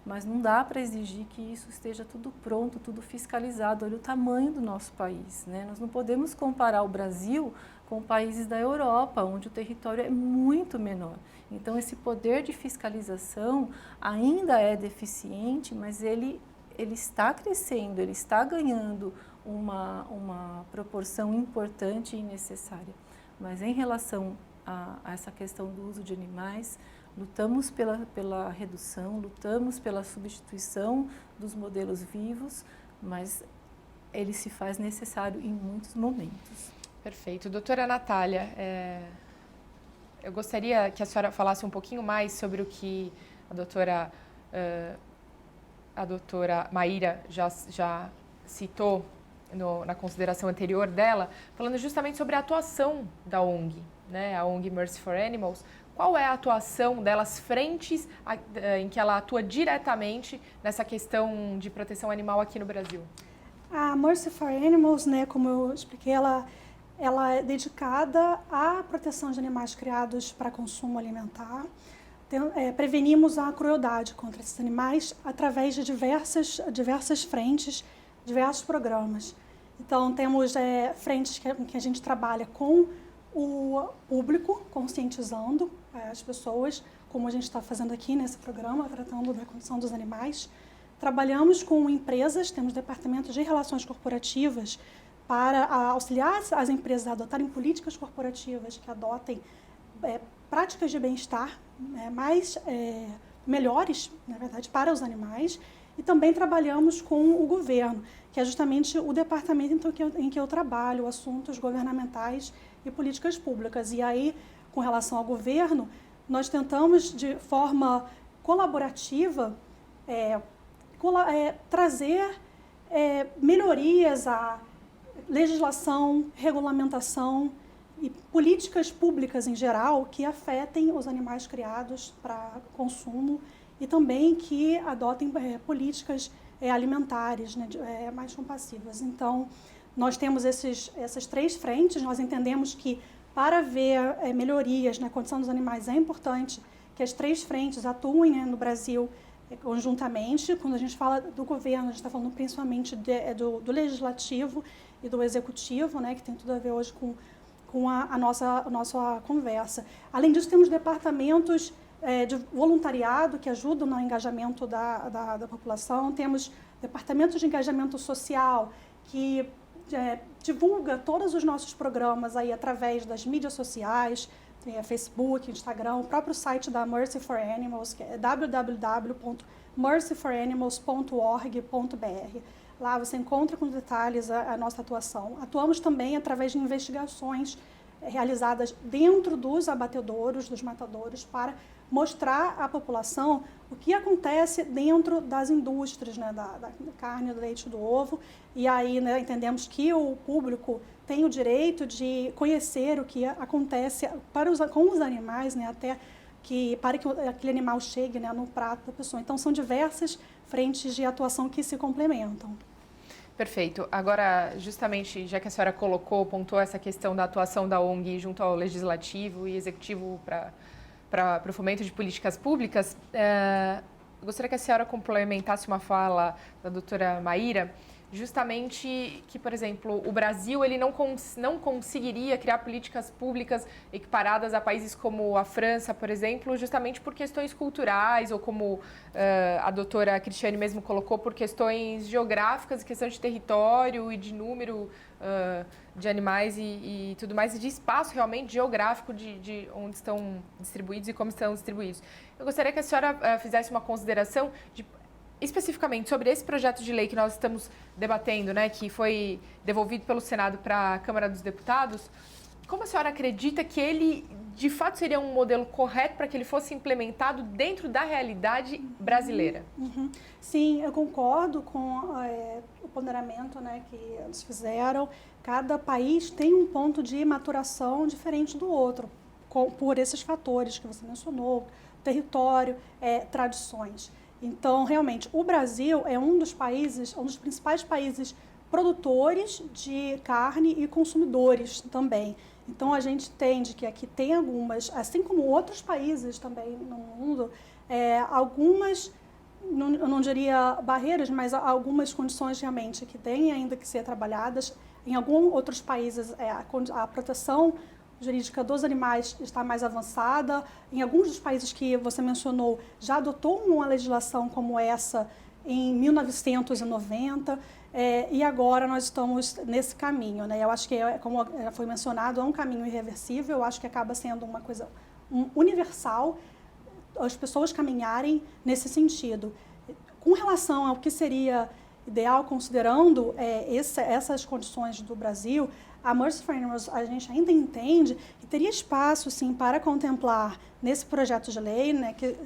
Mas não dá para exigir que isso esteja tudo pronto, tudo fiscalizado. Olha o tamanho do nosso país, né? Nós não podemos comparar o Brasil com países da Europa, onde o território é muito menor. Então, esse poder de fiscalização ainda é deficiente, mas ele está crescendo, ele está ganhando uma proporção importante e necessária. Mas em relação a essa questão do uso de animais, lutamos pela redução, lutamos pela substituição dos modelos vivos, mas ele se faz necessário em muitos momentos. Perfeito. Doutora Natália, eu gostaria que a senhora falasse um pouquinho mais sobre o que a doutora Maíra já citou na consideração anterior dela, falando justamente sobre a atuação da ONG, né, a ONG Mercy for Animals. Qual é a atuação delas frentes em que ela atua diretamente nessa questão de proteção animal aqui no Brasil? A Mercy for Animals, né, como eu expliquei, ela é dedicada à proteção de animais criados para consumo alimentar. Prevenimos a crueldade contra esses animais através de diversas frentes, diversos programas. Então, temos frentes que a gente trabalha com o público, conscientizando as pessoas, como a gente está fazendo aqui nesse programa, tratando da condição dos animais. Trabalhamos com empresas, temos departamentos de relações corporativas para auxiliar as empresas a adotarem políticas corporativas que adotem práticas de bem-estar melhores, na verdade, para os animais. E também trabalhamos com o governo, que é justamente o departamento em que eu trabalho, assuntos governamentais e políticas públicas. E aí, com relação ao governo, nós tentamos, de forma colaborativa, trazer melhorias à legislação, regulamentação e políticas públicas em geral que afetem os animais criados para consumo e também que adotem políticas alimentares, né, mais compassivas. Então, nós temos essas 3 frentes. Nós entendemos que para haver melhorias na condição dos animais é importante que as 3 frentes atuem, né, no Brasil conjuntamente. Quando a gente fala do governo, a gente está falando principalmente do legislativo e do executivo, né, que tem tudo a ver hoje com a nossa conversa. Além disso, temos departamentos de voluntariado que ajudam no engajamento da população, temos departamentos de engajamento social que divulga todos os nossos programas aí através das mídias sociais, Facebook, Instagram, o próprio site da Mercy for Animals, que é www.mercyforanimals.org.br. Lá você encontra com detalhes a nossa atuação. Atuamos também através de investigações realizadas dentro dos abatedouros, dos matadouros, para mostrar à população o que acontece dentro das indústrias, né, da carne, do leite, do ovo. E aí, né, entendemos que o público tem o direito de conhecer o que acontece com os animais, né, para que aquele animal chegue, né, no prato da pessoa. Então, são diversas frentes de atuação que se complementam. Perfeito. Agora, justamente, já que a senhora pontuou essa questão da atuação da ONG junto ao Legislativo e Executivo para o fomento de políticas públicas, gostaria que a senhora complementasse uma fala da doutora Maíra, justamente que, por exemplo, o Brasil ele não conseguiria criar políticas públicas equiparadas a países como a França, por exemplo, justamente por questões culturais ou como a doutora Cristiane mesmo colocou, por questões geográficas, questão de território e de número de animais e tudo mais, e de espaço realmente geográfico de onde estão distribuídos e como estão distribuídos. Eu gostaria que a senhora fizesse uma consideração especificamente sobre esse projeto de lei que nós estamos debatendo, né, que foi devolvido pelo Senado para a Câmara dos Deputados. Como a senhora acredita que ele, de fato, seria um modelo correto para que ele fosse implementado dentro da realidade brasileira? Uhum. Sim, eu concordo com o ponderamento, né, que eles fizeram. Cada país tem um ponto de maturação diferente do outro, por esses fatores que você mencionou, território, tradições. Então, realmente, o Brasil é um dos principais países produtores de carne e consumidores também. Então, a gente entende que aqui tem algumas, assim como outros países também no mundo, algumas, eu não diria barreiras, mas algumas condições realmente que têm ainda que ser trabalhadas. Em alguns outros países, a proteção jurídica dos animais está mais avançada. Em alguns dos países que você mencionou, já adotou uma legislação como essa em 1990, e agora nós estamos nesse caminho, né? Eu acho que, como foi mencionado, é um caminho irreversível. Eu acho que acaba sendo uma coisa universal, as pessoas caminharem nesse sentido. Com relação ao que seria ideal, considerando essas condições do Brasil, a Mercy for Animals, a gente ainda entende que teria espaço, sim, para contemplar nesse projeto de lei, né, que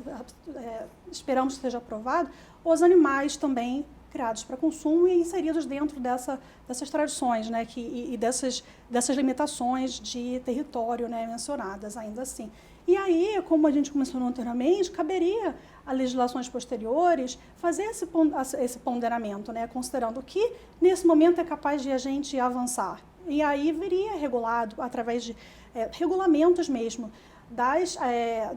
esperamos que seja aprovado, os animais também criados para consumo e inseridos dentro dessas tradições, né, e dessas limitações de território, né, mencionadas ainda assim. E aí, como a gente mencionou anteriormente, caberia a legislações posteriores fazer esse ponderamento, né, considerando que nesse momento é capaz de a gente avançar. E aí viria regulado através de regulamentos mesmo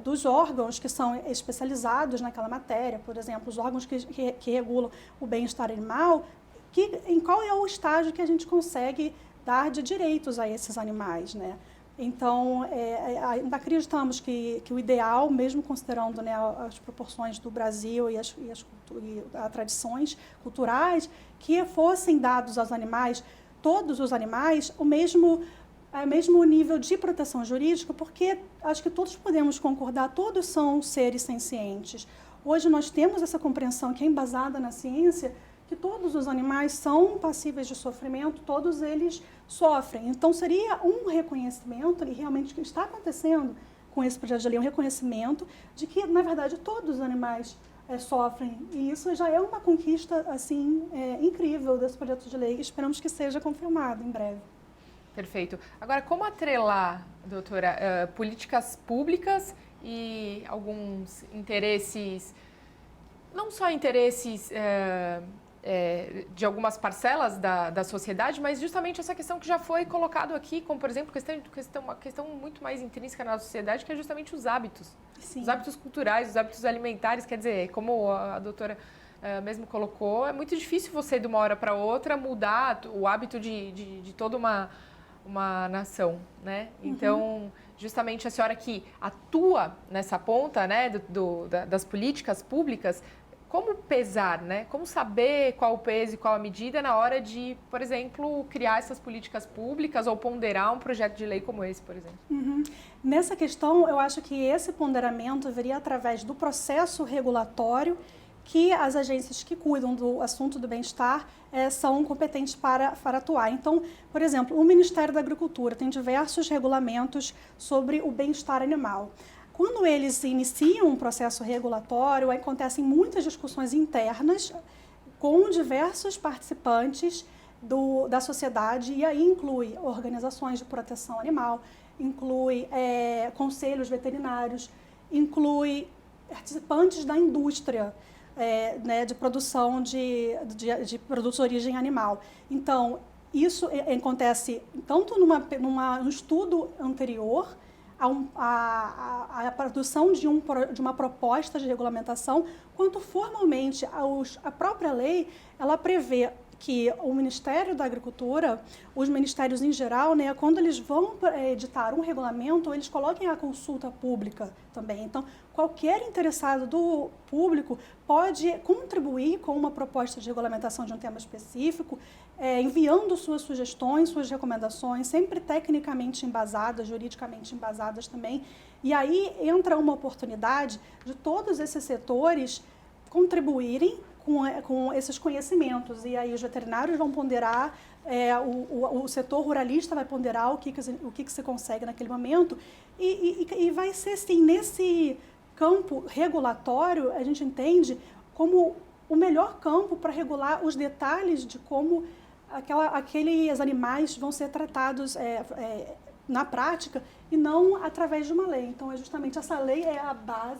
dos órgãos que são especializados naquela matéria, por exemplo, os órgãos que regulam o bem-estar animal, em qual é o estágio que a gente consegue dar de direitos a esses animais, né? Então, ainda acreditamos que o ideal, mesmo considerando, né, as proporções do Brasil e as tradições culturais, que fossem dados aos animais, todos os animais, o mesmo nível de proteção jurídica, porque acho que todos podemos concordar, todos são seres sencientes. Hoje nós temos essa compreensão que é embasada na ciência, que todos os animais são passíveis de sofrimento, todos eles sofrem. Então, seria um reconhecimento, e realmente o que está acontecendo com esse projeto de lei, um reconhecimento de que, na verdade, todos os animais sofrem. E isso já é uma conquista, assim, incrível desse projeto de lei. Esperamos que seja confirmado em breve. Perfeito. Agora, como atrelar, doutora, políticas públicas e alguns interesses, não só interesses de algumas parcelas da sociedade, mas justamente essa questão que já foi colocado aqui, como, por exemplo, uma questão muito mais intrínseca na sociedade, que é justamente os hábitos. Sim. Os hábitos culturais, os hábitos alimentares, quer dizer, como a doutora mesmo colocou, é muito difícil você, de uma hora para outra, mudar o hábito de toda uma nação, né? Então, justamente a senhora que atua nessa ponta, né, das políticas públicas, como pesar, né? Como saber qual o peso e qual a medida na hora de, por exemplo, criar essas políticas públicas ou ponderar um projeto de lei como esse, por exemplo? Nessa questão, eu acho que esse ponderamento viria através do processo regulatório que as agências que cuidam do assunto do bem-estar são competentes para atuar. Então, por exemplo, o Ministério da Agricultura tem diversos regulamentos sobre o bem-estar animal. Quando eles iniciam um processo regulatório, acontecem muitas discussões internas com diversos participantes da sociedade, e aí inclui organizações de proteção animal, inclui conselhos veterinários, inclui participantes da indústria, de produção de produtos de origem animal. Então, isso acontece tanto num estudo anterior à produção de uma proposta de regulamentação, quanto formalmente a própria lei, ela prevê que o Ministério da Agricultura, os ministérios em geral, né, quando eles vão editar um regulamento, eles coloquem a consulta pública também. Então, qualquer interessado do público pode contribuir com uma proposta de regulamentação de um tema específico, enviando suas sugestões, suas recomendações, sempre tecnicamente embasadas, juridicamente embasadas também. E aí entra uma oportunidade de todos esses setores contribuírem com esses conhecimentos. E aí os veterinários vão ponderar, o setor ruralista vai ponderar o que se consegue naquele momento. E vai ser, assim, nesse campo regulatório, a gente entende como o melhor campo para regular os detalhes de como aqueles animais vão ser tratados na prática e não através de uma lei. Então, justamente essa lei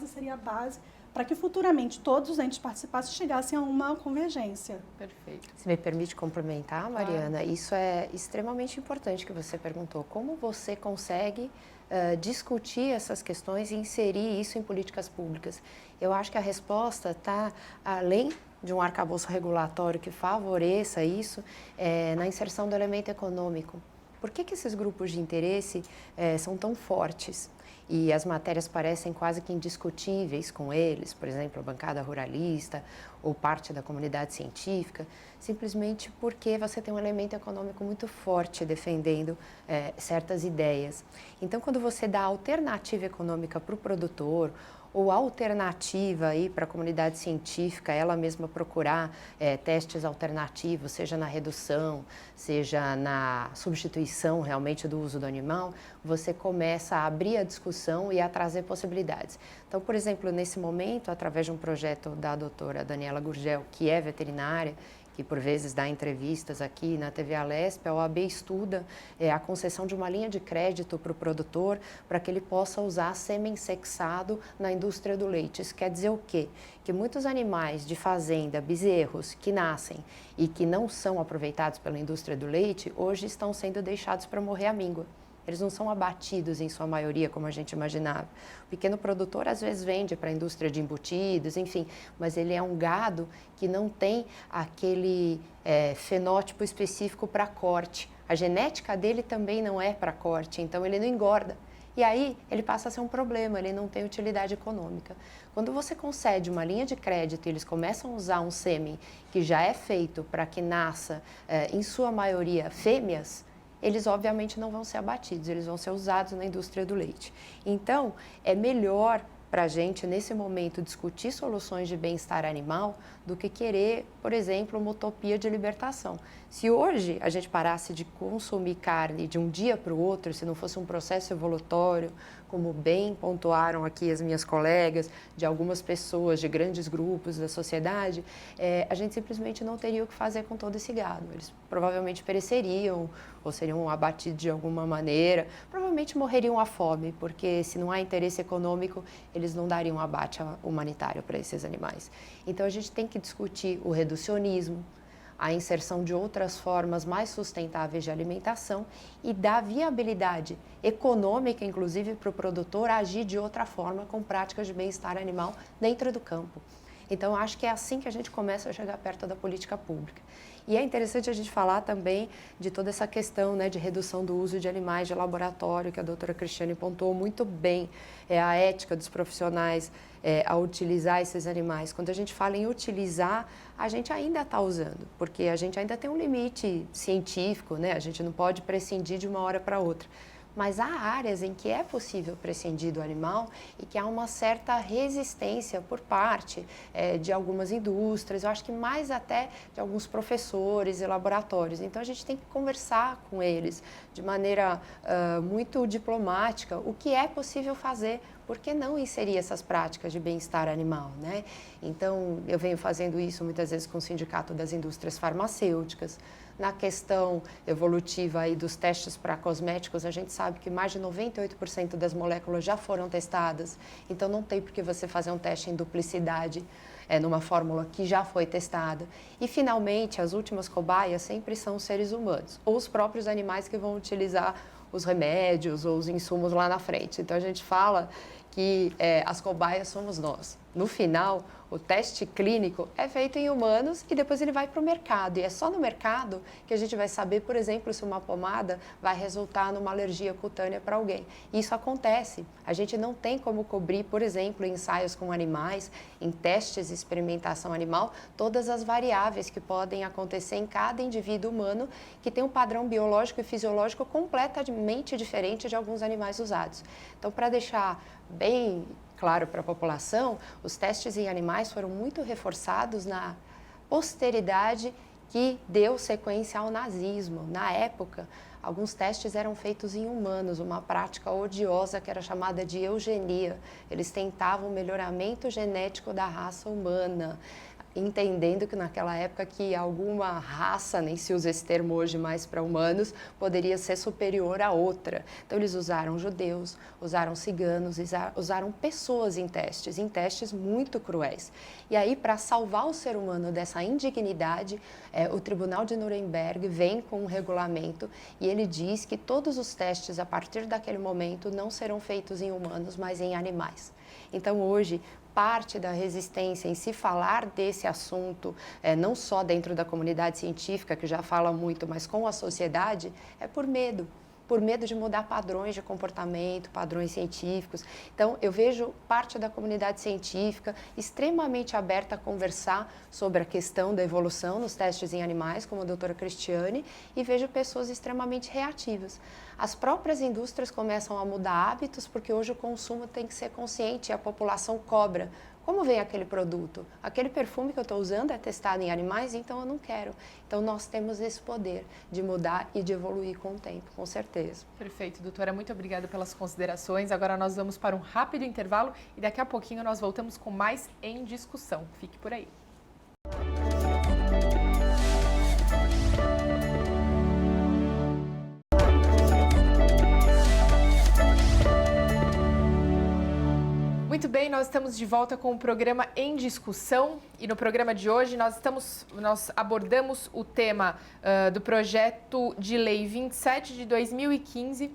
seria a base para que futuramente todos os entes participassem chegassem a uma convergência. Perfeito. Se me permite complementar, Mariana, isso é extremamente importante que você perguntou. Como você consegue discutir essas questões e inserir isso em políticas públicas? Eu acho que a resposta está além de um arcabouço regulatório que favoreça isso, na inserção do elemento econômico. Por que esses grupos de interesse são tão fortes? E as matérias parecem quase que indiscutíveis com eles, por exemplo, a bancada ruralista ou parte da comunidade científica, simplesmente porque você tem um elemento econômico muito forte defendendo certas ideias. Então, quando você dá alternativa econômica para o produtor, ou alternativa para a comunidade científica, ela mesma procurar testes alternativos, seja na redução, seja na substituição realmente do uso do animal, você começa a abrir a discussão e a trazer possibilidades. Então, por exemplo, nesse momento, através de um projeto da doutora Daniela Gurgel, que é veterinária, que por vezes dá entrevistas aqui na TV Alesp, a OAB estuda a concessão de uma linha de crédito para o produtor para que ele possa usar sêmen sexado na indústria do leite. Isso quer dizer o quê? Que muitos animais de fazenda, bezerros, que nascem e que não são aproveitados pela indústria do leite, hoje estão sendo deixados para morrer à míngua. Eles não são abatidos em sua maioria, como a gente imaginava. O pequeno produtor, às vezes, vende para a indústria de embutidos, enfim, mas ele é um gado que não tem aquele fenótipo específico para corte. A genética dele também não é para corte, então ele não engorda. E aí ele passa a ser um problema, ele não tem utilidade econômica. Quando você concede uma linha de crédito e eles começam a usar um sêmen que já é feito para que nasça, em sua maioria, fêmeas, eles obviamente não vão ser abatidos, eles vão ser usados na indústria do leite. Então, é melhor para a gente, nesse momento, discutir soluções de bem-estar animal do que querer, por exemplo, uma utopia de libertação. Se hoje a gente parasse de consumir carne de um dia para o outro, se não fosse um processo evolutório, como bem pontuaram aqui as minhas colegas, de algumas pessoas, de grandes grupos da sociedade, a gente simplesmente não teria o que fazer com todo esse gado. Eles provavelmente pereceriam ou seriam abatidos de alguma maneira, provavelmente morreriam à fome, porque se não há interesse econômico, eles não dariam abate humanitário para esses animais. Então a gente tem que discutir o reducionismo, a inserção de outras formas mais sustentáveis de alimentação e dar viabilidade econômica, inclusive, para o produtor agir de outra forma com práticas de bem-estar animal dentro do campo. Então, acho que é assim que a gente começa a chegar perto da política pública. E é interessante a gente falar também de toda essa questão, né, de redução do uso de animais de laboratório, que a doutora Cristiane pontuou muito bem, a ética dos profissionais a utilizar esses animais. Quando a gente fala em utilizar, a gente ainda está usando, porque a gente ainda tem um limite científico, né? A gente não pode prescindir de uma hora para outra. Mas há áreas em que é possível prescindir do animal e que há uma certa resistência por parte de algumas indústrias, eu acho que mais até de alguns professores e laboratórios. Então, a gente tem que conversar com eles de maneira muito diplomática o que é possível fazer. Por que não inserir essas práticas de bem-estar animal, né? Então, eu venho fazendo isso muitas vezes com o Sindicato das Indústrias Farmacêuticas. Na questão evolutiva aí dos testes para cosméticos, a gente sabe que mais de 98% das moléculas já foram testadas, então não tem por que você fazer um teste em duplicidade numa fórmula que já foi testada. E, finalmente, as últimas cobaias sempre são os seres humanos, ou os próprios animais que vão utilizar os remédios ou os insumos lá na frente. Então, a gente fala que as cobaias somos nós. No final, o teste clínico é feito em humanos e depois ele vai para o mercado. E é só no mercado que a gente vai saber, por exemplo, se uma pomada vai resultar numa alergia cutânea para alguém. Isso acontece. A gente não tem como cobrir, por exemplo, em ensaios com animais, em testes de experimentação animal, todas as variáveis que podem acontecer em cada indivíduo humano que tem um padrão biológico e fisiológico completamente diferente de alguns animais usados. Então, para deixar bem claro para a população, os testes em animais foram muito reforçados na posteridade que deu sequência ao nazismo. Na época, alguns testes eram feitos em humanos, uma prática odiosa que era chamada de eugenia. Eles tentavam o melhoramento genético da raça humana, entendendo que naquela época que alguma raça, nem se usa esse termo hoje mais para humanos, poderia ser superior a outra. Então eles usaram judeus, usaram ciganos, usaram pessoas em testes muito cruéis. E aí, para salvar o ser humano dessa indignidade, o Tribunal de Nuremberg vem com um regulamento e ele diz que todos os testes a partir daquele momento não serão feitos em humanos, mas em animais. Então hoje, parte da resistência em se falar desse assunto, não só dentro da comunidade científica, que já fala muito, mas com a sociedade, é por medo de mudar padrões de comportamento, padrões científicos. Então, eu vejo parte da comunidade científica extremamente aberta a conversar sobre a questão da evolução nos testes em animais, como a doutora Cristiane, e vejo pessoas extremamente reativas. As próprias indústrias começam a mudar hábitos, porque hoje o consumo tem que ser consciente e a população cobra. Como vem aquele produto? Aquele perfume que eu estou usando é testado em animais, então eu não quero. Então, nós temos esse poder de mudar e de evoluir com o tempo, com certeza. Perfeito, doutora. Muito obrigada pelas considerações. Agora nós vamos para um rápido intervalo e daqui a pouquinho nós voltamos com mais Em Discussão. Fique por aí. Muito bem, nós estamos de volta com o programa Em Discussão e no programa de hoje nós abordamos o tema do projeto de lei 27 de 2015,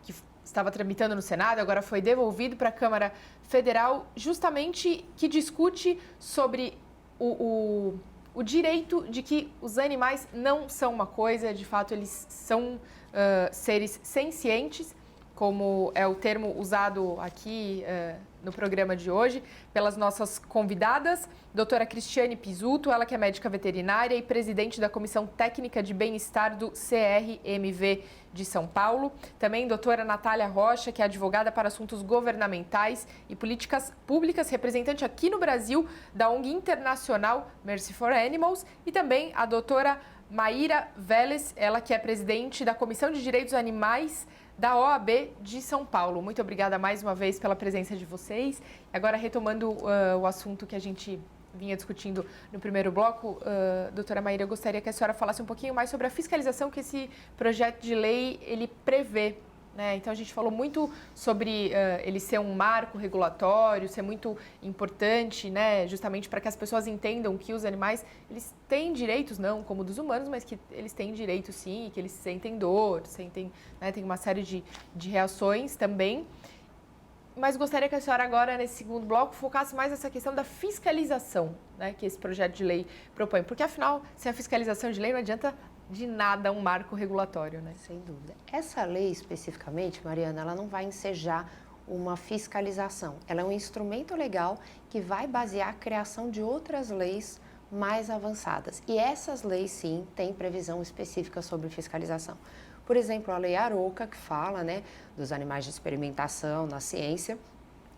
que estava tramitando no Senado, agora foi devolvido para a Câmara Federal, justamente que discute sobre o direito de que os animais não são uma coisa, de fato eles são seres sencientes como é o termo usado aqui no programa de hoje, pelas nossas convidadas, doutora Cristiane Pizzuto, ela que é médica veterinária e presidente da Comissão Técnica de Bem-Estar do CRMV de São Paulo. Também doutora Natália Rocha, que é advogada para assuntos governamentais e políticas públicas, representante aqui no Brasil da ONG internacional Mercy for Animals. E também a doutora Maíra Vélez, ela que é presidente da Comissão de Direitos Animais da OAB de São Paulo. Muito obrigada mais uma vez pela presença de vocês. Agora, retomando o assunto que a gente vinha discutindo no primeiro bloco, doutora Maíra, eu gostaria que a senhora falasse um pouquinho mais sobre a fiscalização que esse projeto de lei ele prevê. Né? Então, a gente falou muito sobre ele ser um marco regulatório, ser muito importante, né? Justamente para que as pessoas entendam que os animais eles têm direitos, não como dos humanos, mas que eles têm direitos sim, que eles sentem dor, sentem, né? Tem uma série de reações também. Mas gostaria que a senhora agora, nesse segundo bloco, focasse mais nessa questão da fiscalização, né? Que esse projeto de lei propõe. Porque, afinal, sem a fiscalização de lei não adianta de nada um marco regulatório, né? Sem dúvida. Essa lei especificamente, Mariana, ela não vai ensejar uma fiscalização. Ela é um instrumento legal que vai basear a criação de outras leis mais avançadas. E essas leis, sim, têm previsão específica sobre fiscalização. Por exemplo, a Lei Arouca, que fala, né, dos animais de experimentação na ciência,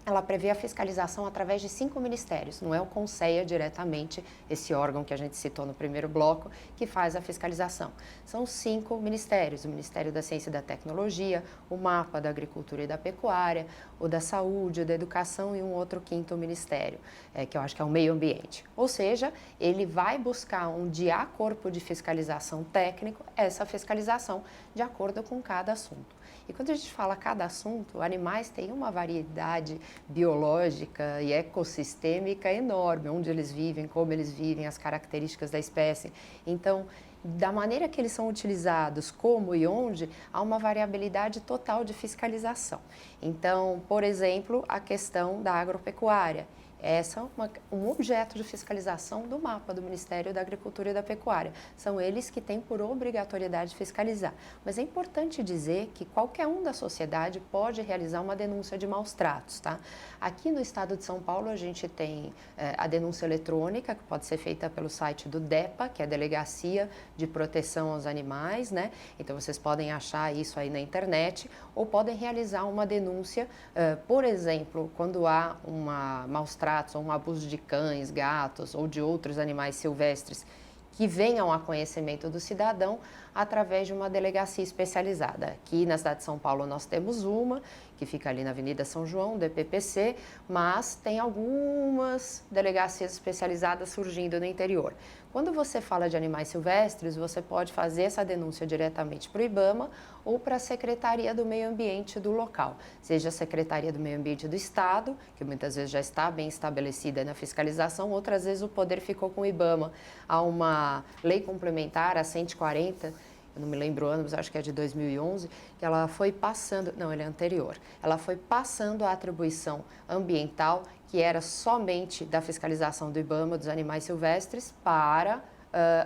ela prevê a fiscalização através de 5 ministérios. Não é o CONSEA diretamente, esse órgão que a gente citou no primeiro bloco, que faz a fiscalização. São 5 ministérios: o Ministério da Ciência e da Tecnologia, o MAPA da Agricultura e da Pecuária, o da Saúde, o da Educação e um outro 5º ministério, que eu acho que é o Meio Ambiente. Ou seja, ele vai buscar onde há corpo de fiscalização técnico, essa fiscalização de acordo com cada assunto. E quando a gente fala cada assunto, animais têm uma variedade biológica e ecossistêmica enorme, onde eles vivem, como eles vivem, as características da espécie. Então, da maneira que eles são utilizados, como e onde, há uma variabilidade total de fiscalização. Então, por exemplo, a questão da agropecuária. Essa é um objeto de fiscalização do MAPA, do Ministério da Agricultura e da Pecuária. São eles que têm por obrigatoriedade fiscalizar. Mas é importante dizer que qualquer um da sociedade pode realizar uma denúncia de maus tratos, tá? Aqui no estado de São Paulo, a gente tem a denúncia eletrônica, que pode ser feita pelo site do DEPA, que é a Delegacia de Proteção aos Animais, né? Então, vocês podem achar isso aí na internet, ou podem realizar uma denúncia, por exemplo, quando há maus tratos ou um abuso de cães, gatos ou de outros animais silvestres que venham a conhecimento do cidadão através de uma delegacia especializada. Aqui na cidade de São Paulo nós temos uma, que fica ali na Avenida São João, DPPC, mas tem algumas delegacias especializadas surgindo no interior. Quando você fala de animais silvestres, você pode fazer essa denúncia diretamente para o IBAMA ou para a Secretaria do Meio Ambiente do local, seja a Secretaria do Meio Ambiente do Estado, que muitas vezes já está bem estabelecida na fiscalização, outras vezes o poder ficou com o IBAMA. Há uma lei complementar, a 140, eu não me lembro o ano, mas acho que é de 2011, que ela foi passando, não, ele é anterior, ela foi passando a atribuição ambiental, que era somente da fiscalização do IBAMA dos animais silvestres, para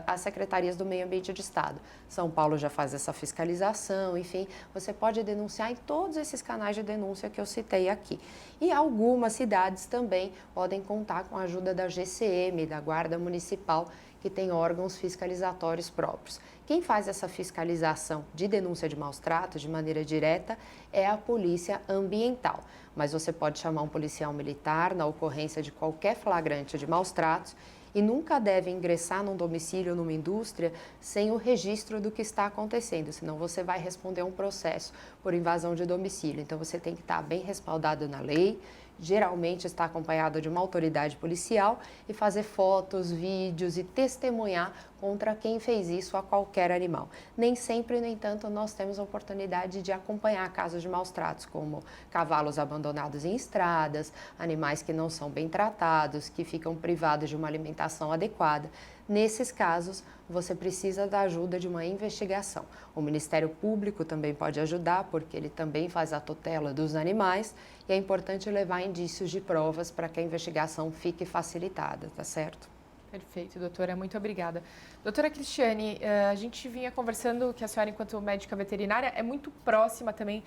as secretarias do Meio Ambiente do Estado. São Paulo já faz essa fiscalização, enfim, você pode denunciar em todos esses canais de denúncia que eu citei aqui. E algumas cidades também podem contar com a ajuda da GCM, da Guarda Municipal, que tem órgãos fiscalizatórios próprios. Quem faz essa fiscalização de denúncia de maus tratos de maneira direta é a Polícia Ambiental. Mas você pode chamar um policial militar na ocorrência de qualquer flagrante de maus tratos e nunca deve ingressar num domicílio ou numa indústria sem o registro do que está acontecendo, senão você vai responder a um processo por invasão de domicílio. Então, você tem que estar bem respaldado na lei, geralmente está acompanhado de uma autoridade policial e fazer fotos, vídeos e testemunhar contra quem fez isso a qualquer animal. Nem sempre, no entanto, nós temos a oportunidade de acompanhar casos de maus tratos, como cavalos abandonados em estradas, animais que não são bem tratados, que ficam privados de uma alimentação adequada. Nesses casos, você precisa da ajuda de uma investigação. O Ministério Público também pode ajudar, porque ele também faz a tutela dos animais e é importante levar indícios de provas para que a investigação fique facilitada, tá certo? Perfeito, doutora, muito obrigada. Doutora Cristiane, a gente vinha conversando que a senhora, enquanto médica veterinária, é muito próxima também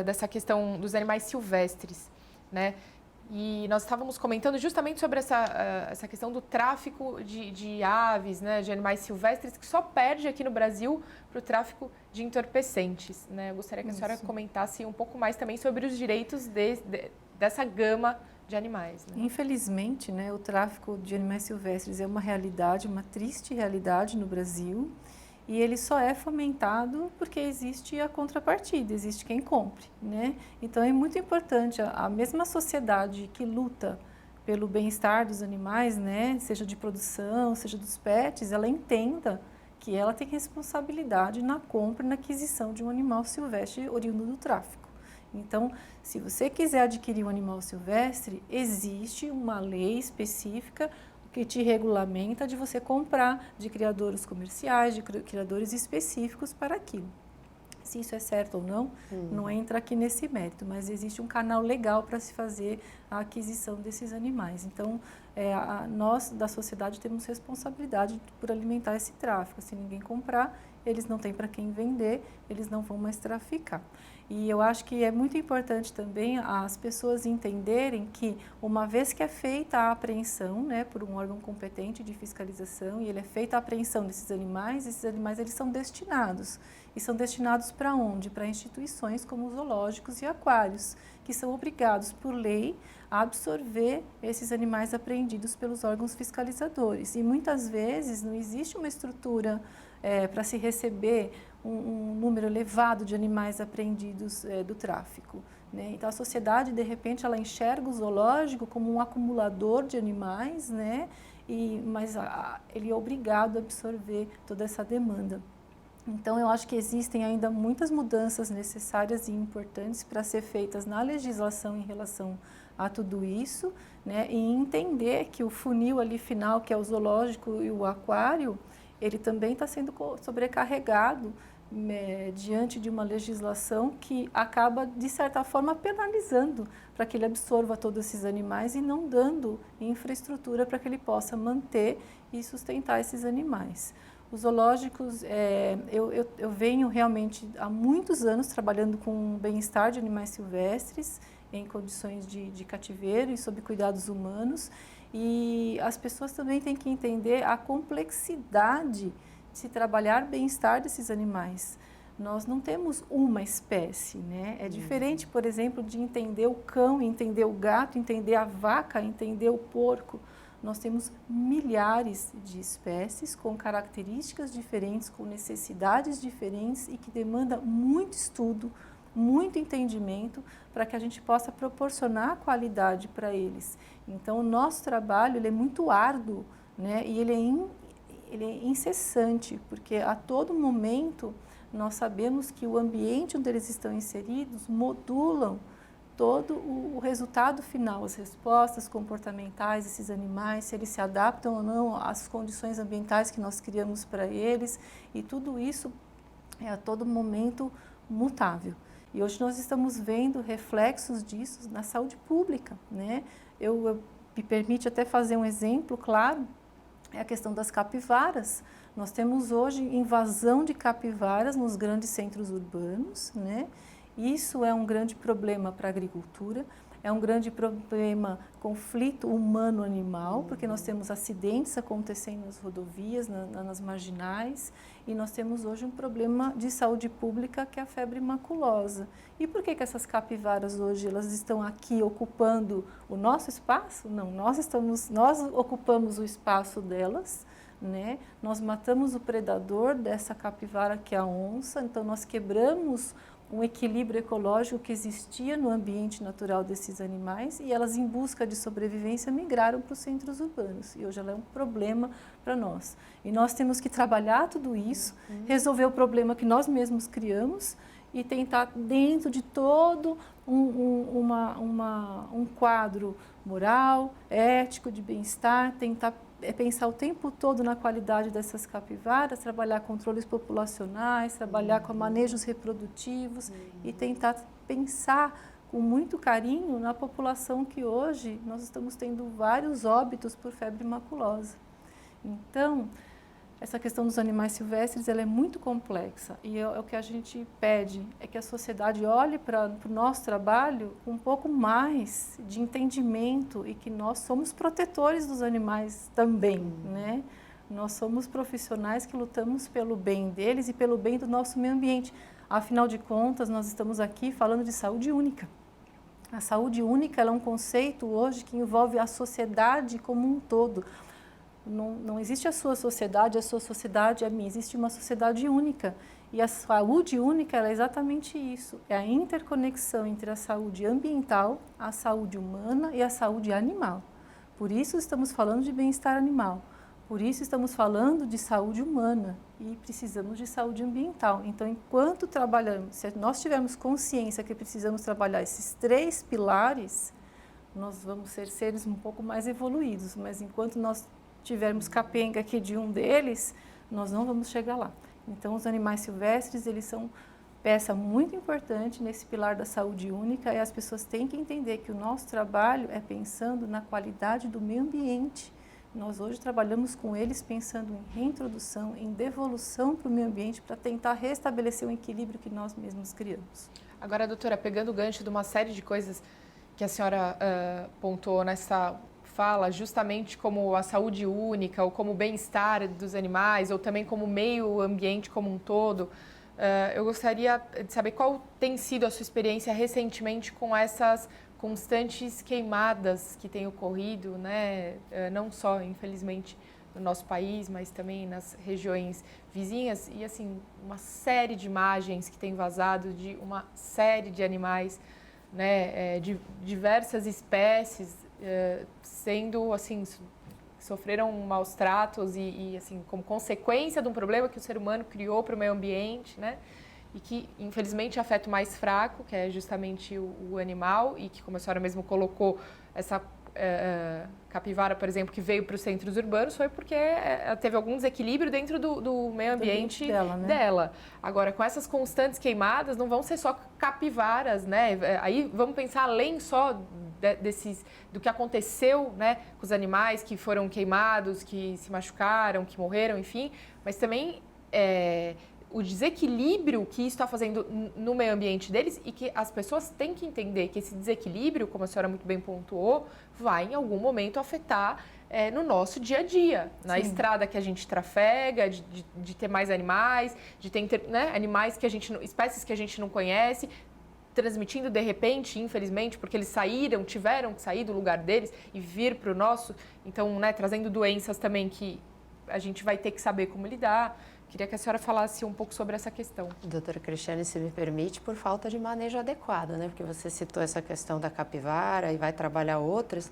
dessa questão dos animais silvestres, né? E nós estávamos comentando justamente sobre essa questão do tráfico de aves, né, de animais silvestres, que só perde aqui no Brasil para o tráfico de entorpecentes, né? Eu gostaria que a senhora comentasse um pouco mais também sobre os direitos dessa gama de animais, né? Infelizmente, né, o tráfico de animais silvestres é uma realidade, uma triste realidade no Brasil, e ele só é fomentado porque existe a contrapartida, existe quem compre, né? Então é muito importante a mesma sociedade que luta pelo bem-estar dos animais, né, seja de produção, seja dos pets, ela entenda que ela tem responsabilidade na compra e na aquisição de um animal silvestre oriundo do tráfico. Então, se você quiser adquirir um animal silvestre, existe uma lei específica que te regulamenta de você comprar de criadores comerciais, de criadores específicos para aquilo. Se isso é certo ou não, não entra aqui nesse mérito, mas existe um canal legal para se fazer a aquisição desses animais. Então, nós da sociedade temos responsabilidade por alimentar esse tráfico. Se ninguém comprar, eles não têm para quem vender, eles não vão mais traficar. E eu acho que é muito importante também as pessoas entenderem que, uma vez que é feita a apreensão, né, por um órgão competente de fiscalização, e ele é feita a apreensão desses animais, esses animais eles são destinados. E são destinados para onde? Para instituições como zoológicos e aquários, que são obrigados por lei a absorver esses animais apreendidos pelos órgãos fiscalizadores. E muitas vezes não existe uma estrutura para se receber um número elevado de animais apreendidos do tráfico, né? Então a sociedade, de repente, ela enxerga o zoológico como um acumulador de animais, né? Mas ele é obrigado a absorver toda essa demanda. Então, eu acho que existem ainda muitas mudanças necessárias e importantes para ser feitas na legislação em relação a tudo isso, né? E entender que o funil ali final, que é o zoológico e o aquário, ele também está sendo sobrecarregado diante de uma legislação que acaba, de certa forma, penalizando para que ele absorva todos esses animais e não dando infraestrutura para que ele possa manter e sustentar esses animais. Os zoológicos, eu venho realmente há muitos anos trabalhando com o bem-estar de animais silvestres em condições de cativeiro e sob cuidados humanos, e as pessoas também têm que entender a complexidade de se trabalhar bem-estar desses animais. Nós não temos uma espécie, né? É diferente, por exemplo, de entender o cão, entender o gato, entender a vaca, entender o porco. Nós temos milhares de espécies com características diferentes, com necessidades diferentes e que demanda muito estudo, muito entendimento para que a gente possa proporcionar qualidade para eles. Então, o nosso trabalho ele é muito árduo, né? E ele é incessante, porque a todo momento nós sabemos que o ambiente onde eles estão inseridos modulam todo o resultado final, as respostas comportamentais desses animais, se eles se adaptam ou não às condições ambientais que nós criamos para eles, e tudo isso é a todo momento mutável. E hoje nós estamos vendo reflexos disso na saúde pública, né? Eu me permite até fazer um exemplo, claro, é a questão das capivaras. Nós temos hoje invasão de capivaras nos grandes centros urbanos, né? Isso é um grande problema para a agricultura, é um grande problema, conflito humano-animal, porque nós temos acidentes acontecendo nas rodovias, nas marginais, e nós temos hoje um problema de saúde pública que é a febre maculosa. E por que essas capivaras hoje elas estão aqui ocupando o nosso espaço? Não, nós ocupamos o espaço delas, né? Nós matamos o predador dessa capivara, que é a onça, então nós quebramos um equilíbrio ecológico que existia no ambiente natural desses animais, e elas, em busca de sobrevivência, migraram para os centros urbanos. E hoje ela é um problema para nós. E nós temos que trabalhar tudo isso, resolver o problema que nós mesmos criamos e tentar, dentro de todo um quadro moral, ético, de bem-estar, tentar pensar o tempo todo na qualidade dessas capivaras, trabalhar controles populacionais, trabalhar com manejos reprodutivos e tentar pensar com muito carinho na população que hoje nós estamos tendo vários óbitos por febre maculosa. Então, essa questão dos animais silvestres ela é muito complexa e o que a gente pede é que a sociedade olhe para o nosso trabalho com um pouco mais de entendimento e que nós somos protetores dos animais também, né? Nós somos profissionais que lutamos pelo bem deles e pelo bem do nosso meio ambiente. Afinal de contas, nós estamos aqui falando de saúde única. A saúde única ela é um conceito hoje que envolve a sociedade como um todo. Não existe a sua sociedade é a minha. Existe uma sociedade única. E a saúde única ela é exatamente isso. É a interconexão entre a saúde ambiental, a saúde humana e a saúde animal. Por isso estamos falando de bem-estar animal. Por isso estamos falando de saúde humana e precisamos de saúde ambiental. Então, enquanto trabalhamos, se nós tivermos consciência que precisamos trabalhar esses 3 pilares, nós vamos ser seres um pouco mais evoluídos. Mas enquanto nós tivermos capenga aqui de um deles, nós não vamos chegar lá. Então, os animais silvestres, eles são peça muito importante nesse pilar da saúde única e as pessoas têm que entender que o nosso trabalho é pensando na qualidade do meio ambiente. Nós hoje trabalhamos com eles pensando em reintrodução, em devolução para o meio ambiente para tentar restabelecer o equilíbrio que nós mesmos criamos. Agora, doutora, pegando o gancho de uma série de coisas que a senhora pontuou nessa fala, justamente como a saúde única, ou como o bem-estar dos animais, ou também como o meio ambiente como um todo, eu gostaria de saber qual tem sido a sua experiência recentemente com essas constantes queimadas que têm ocorrido, né? Não só, infelizmente, no nosso país, mas também nas regiões vizinhas. E, assim, uma série de imagens que têm vazado de uma série de animais, né? De diversas espécies sendo, assim, sofreram maus tratos e, assim, como consequência de um problema que o ser humano criou para o meio ambiente, né? E que, infelizmente, afeta o mais fraco, que é justamente o animal, e que, como a senhora mesmo colocou, essa capivara, por exemplo, que veio para os centros urbanos, foi porque ela teve algum desequilíbrio dentro do meio ambiente dela. Agora, com essas constantes queimadas, não vão ser só capivaras, né? Aí vamos pensar além só do que aconteceu, né, com os animais que foram queimados, que se machucaram, que morreram, enfim, mas também o desequilíbrio que isso está fazendo no meio ambiente deles e que as pessoas têm que entender que esse desequilíbrio, como a senhora muito bem pontuou, vai em algum momento afetar no nosso dia a dia, na estrada que a gente trafega, de ter mais animais, de ter, né, animais que espécies que a gente não conhece, transmitindo de repente, infelizmente, porque eles tiveram que sair do lugar deles e vir para o nosso, então, né, trazendo doenças também que a gente vai ter que saber como lidar. Queria que a senhora falasse um pouco sobre essa questão. Doutora Cristiane, se me permite, por falta de manejo adequado, né? Porque você citou essa questão da capivara e vai trabalhar outras.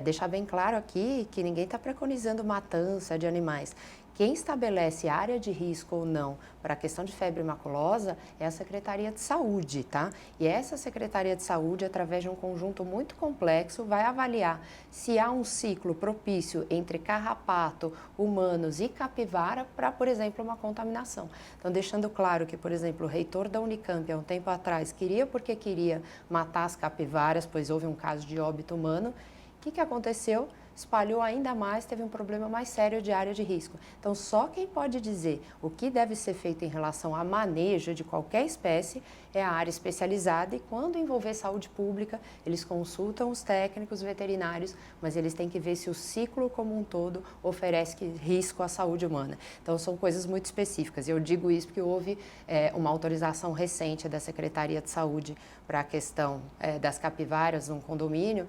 Deixar bem claro aqui que ninguém está preconizando matança de animais. Quem estabelece área de risco ou não para a questão de febre maculosa é a Secretaria de Saúde, tá? E essa Secretaria de Saúde, através de um conjunto muito complexo, vai avaliar se há um ciclo propício entre carrapato, humanos e capivara para, por exemplo, uma contaminação. Então, deixando claro que, por exemplo, o reitor da Unicamp, há um tempo atrás, queria matar as capivaras, pois houve um caso de óbito humano. O que aconteceu? Espalhou ainda mais, teve um problema mais sério de área de risco. Então, só quem pode dizer o que deve ser feito em relação a manejo de qualquer espécie é a área especializada e quando envolver saúde pública, eles consultam os técnicos veterinários, mas eles têm que ver se o ciclo como um todo oferece risco à saúde humana. Então, são coisas muito específicas. Eu digo isso porque houve uma autorização recente da Secretaria de Saúde para a questão das capivaras num condomínio,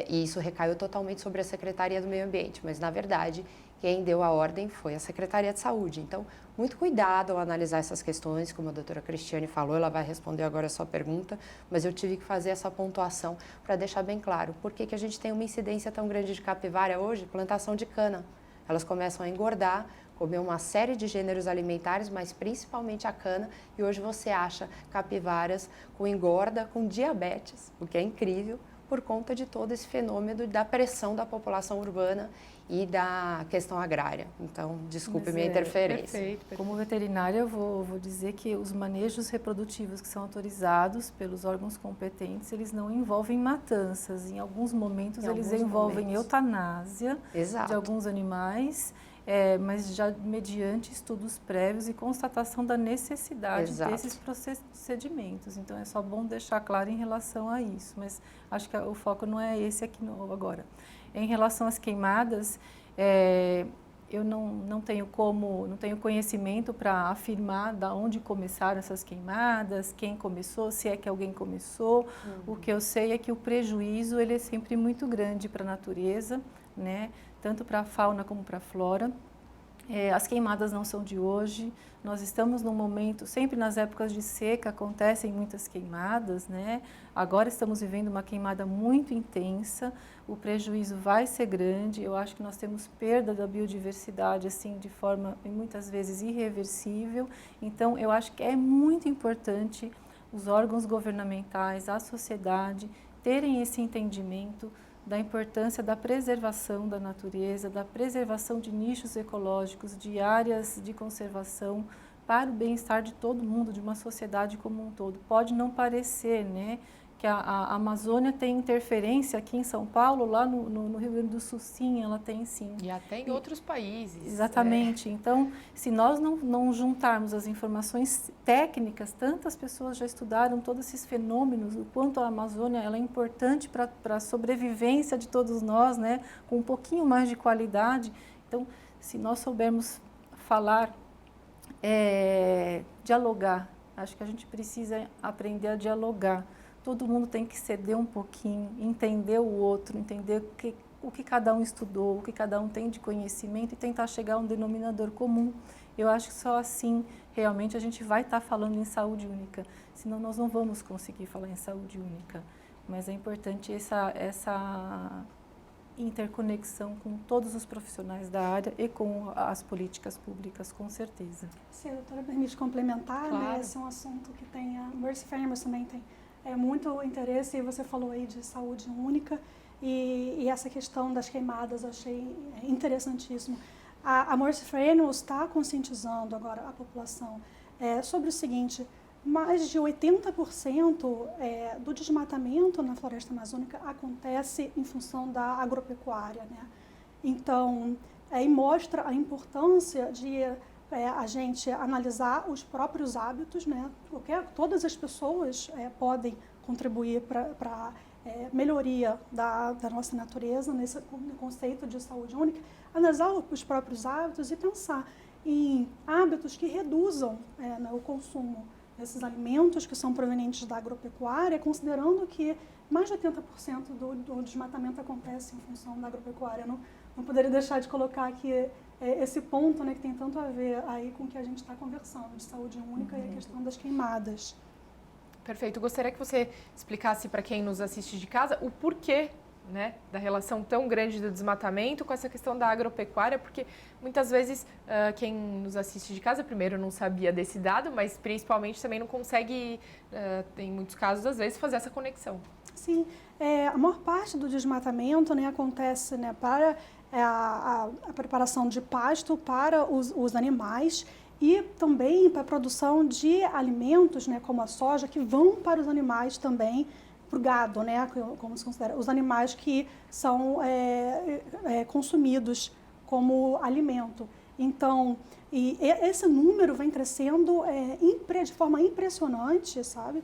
e isso recaiu totalmente sobre a Secretaria do Meio Ambiente, mas, na verdade, quem deu a ordem foi a Secretaria de Saúde. Então, muito cuidado ao analisar essas questões, como a doutora Cristiane falou, ela vai responder agora a sua pergunta, mas eu tive que fazer essa pontuação para deixar bem claro por que a gente tem uma incidência tão grande de capivara hoje, plantação de cana. Elas começam a engordar, comer uma série de gêneros alimentares, mas principalmente a cana, e hoje você acha capivaras com engorda, com diabetes, o que é incrível, por conta de todo esse fenômeno da pressão da população urbana e da questão agrária. Então, desculpe minha interferência. Perfeito. Como veterinária, eu vou dizer que os manejos reprodutivos que são autorizados pelos órgãos competentes, eles não envolvem matanças. Em alguns momentos, eles envolvem eutanásia de alguns animais, mas já mediante estudos prévios e constatação da necessidade desses procedimentos. Então, é só bom deixar claro em relação a isso, mas acho que o foco não é esse aqui agora. Em relação às queimadas, eu não tenho conhecimento para afirmar de onde começaram essas queimadas, quem começou, se é que alguém começou. O que eu sei é que o prejuízo ele é sempre muito grande para a natureza, né? Tanto para a fauna como para a flora. As queimadas não são de hoje, nós estamos num momento, sempre nas épocas de seca acontecem muitas queimadas, né? Agora estamos vivendo uma queimada muito intensa, o prejuízo vai ser grande, eu acho que nós temos perda da biodiversidade assim de forma muitas vezes irreversível, então eu acho que é muito importante os órgãos governamentais, a sociedade terem esse entendimento da importância da preservação da natureza, da preservação de nichos ecológicos, de áreas de conservação para o bem-estar de todo mundo, de uma sociedade como um todo. Pode não parecer, né, que a Amazônia tem interferência aqui em São Paulo, lá no Rio Grande do Sul, sim, ela tem sim. E até em outros países. Exatamente. Então, se nós não juntarmos as informações técnicas, tantas pessoas já estudaram todos esses fenômenos, o quanto a Amazônia ela é importante para a sobrevivência de todos nós, né, com um pouquinho mais de qualidade. Então, se nós soubermos falar, dialogar, acho que a gente precisa aprender a dialogar. Todo mundo tem que ceder um pouquinho, entender o outro, entender o que cada um estudou, o que cada um tem de conhecimento e tentar chegar a um denominador comum. Eu acho que só assim, realmente, a gente vai estar falando em saúde única, senão nós não vamos conseguir falar em saúde única. Mas é importante essa interconexão com todos os profissionais da área e com as políticas públicas, com certeza. Se a doutora permite complementar, claro. Né, esse é um assunto que tem a Mercy Farmers também tem muito interesse, e você falou aí de saúde única, e essa questão das queimadas eu achei interessantíssimo. A Mercy Farmers está conscientizando agora a população sobre o seguinte: mais de 80% do desmatamento na floresta amazônica acontece em função da agropecuária, né? Então, e mostra a importância de a gente analisar os próprios hábitos, né? Porque todas as pessoas podem contribuir para melhoria da nossa natureza, nesse conceito de saúde única, analisar os próprios hábitos e pensar em hábitos que reduzam o consumo desses alimentos que são provenientes da agropecuária, considerando que mais de 80% do desmatamento acontece em função da agropecuária. Não poderia deixar de colocar aqui esse ponto, né, que tem tanto a ver aí com o que a gente está conversando, de saúde única e a questão das queimadas. Perfeito. Gostaria que você explicasse para quem nos assiste de casa o porquê, né, da relação tão grande do desmatamento com essa questão da agropecuária, porque muitas vezes quem nos assiste de casa, primeiro, não sabia desse dado, mas principalmente também não consegue, em muitos casos, às vezes, fazer essa conexão. Sim, a maior parte do desmatamento, né, acontece, né, para a preparação de pasto para os animais e também para a produção de alimentos, né, como a soja, que vão para os animais também, para o gado, né, como se considera, os animais que são consumidos como alimento. Então, esse número vem crescendo de forma impressionante, sabe,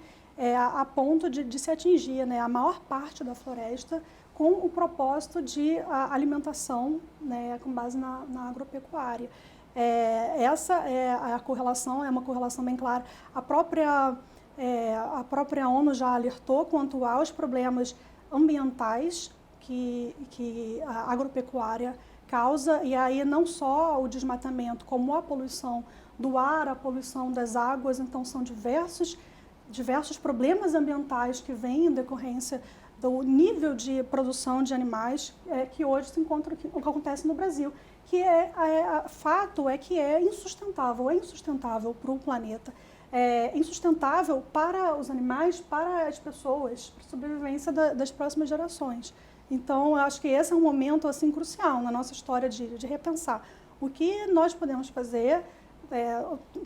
a ponto de se atingir, né, a maior parte da floresta com o propósito de alimentação, né, com base na agropecuária. Essa a correlação, é uma correlação bem clara. A própria ONU já alertou quanto aos problemas ambientais que a agropecuária causa, e aí não só o desmatamento, como a poluição do ar, a poluição das águas. Então são diversos problemas ambientais que vêm em decorrência do nível de produção de animais que hoje se encontra aqui, o que acontece no Brasil, que fato é que é insustentável para o planeta. insustentável para os animais, para as pessoas, para a sobrevivência das próximas gerações. Então, eu acho que esse é um momento assim, crucial na nossa história de repensar o que nós podemos fazer,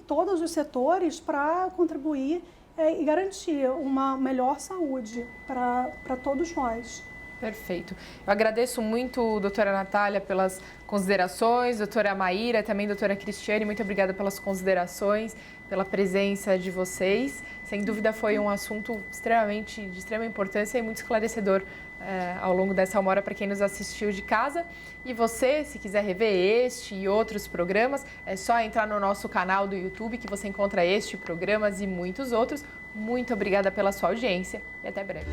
todos os setores, para contribuir e garantir uma melhor saúde para todos nós. Perfeito. Eu agradeço muito, doutora Natália, pelas considerações, doutora Maíra, também doutora Cristiane, muito obrigada pelas considerações, pela presença de vocês. Sem dúvida foi um assunto de extrema importância e muito esclarecedor ao longo dessa 1 hora para quem nos assistiu de casa. E você, se quiser rever este e outros programas, é só entrar no nosso canal do YouTube que você encontra este, programas e muitos outros. Muito obrigada pela sua audiência e até breve.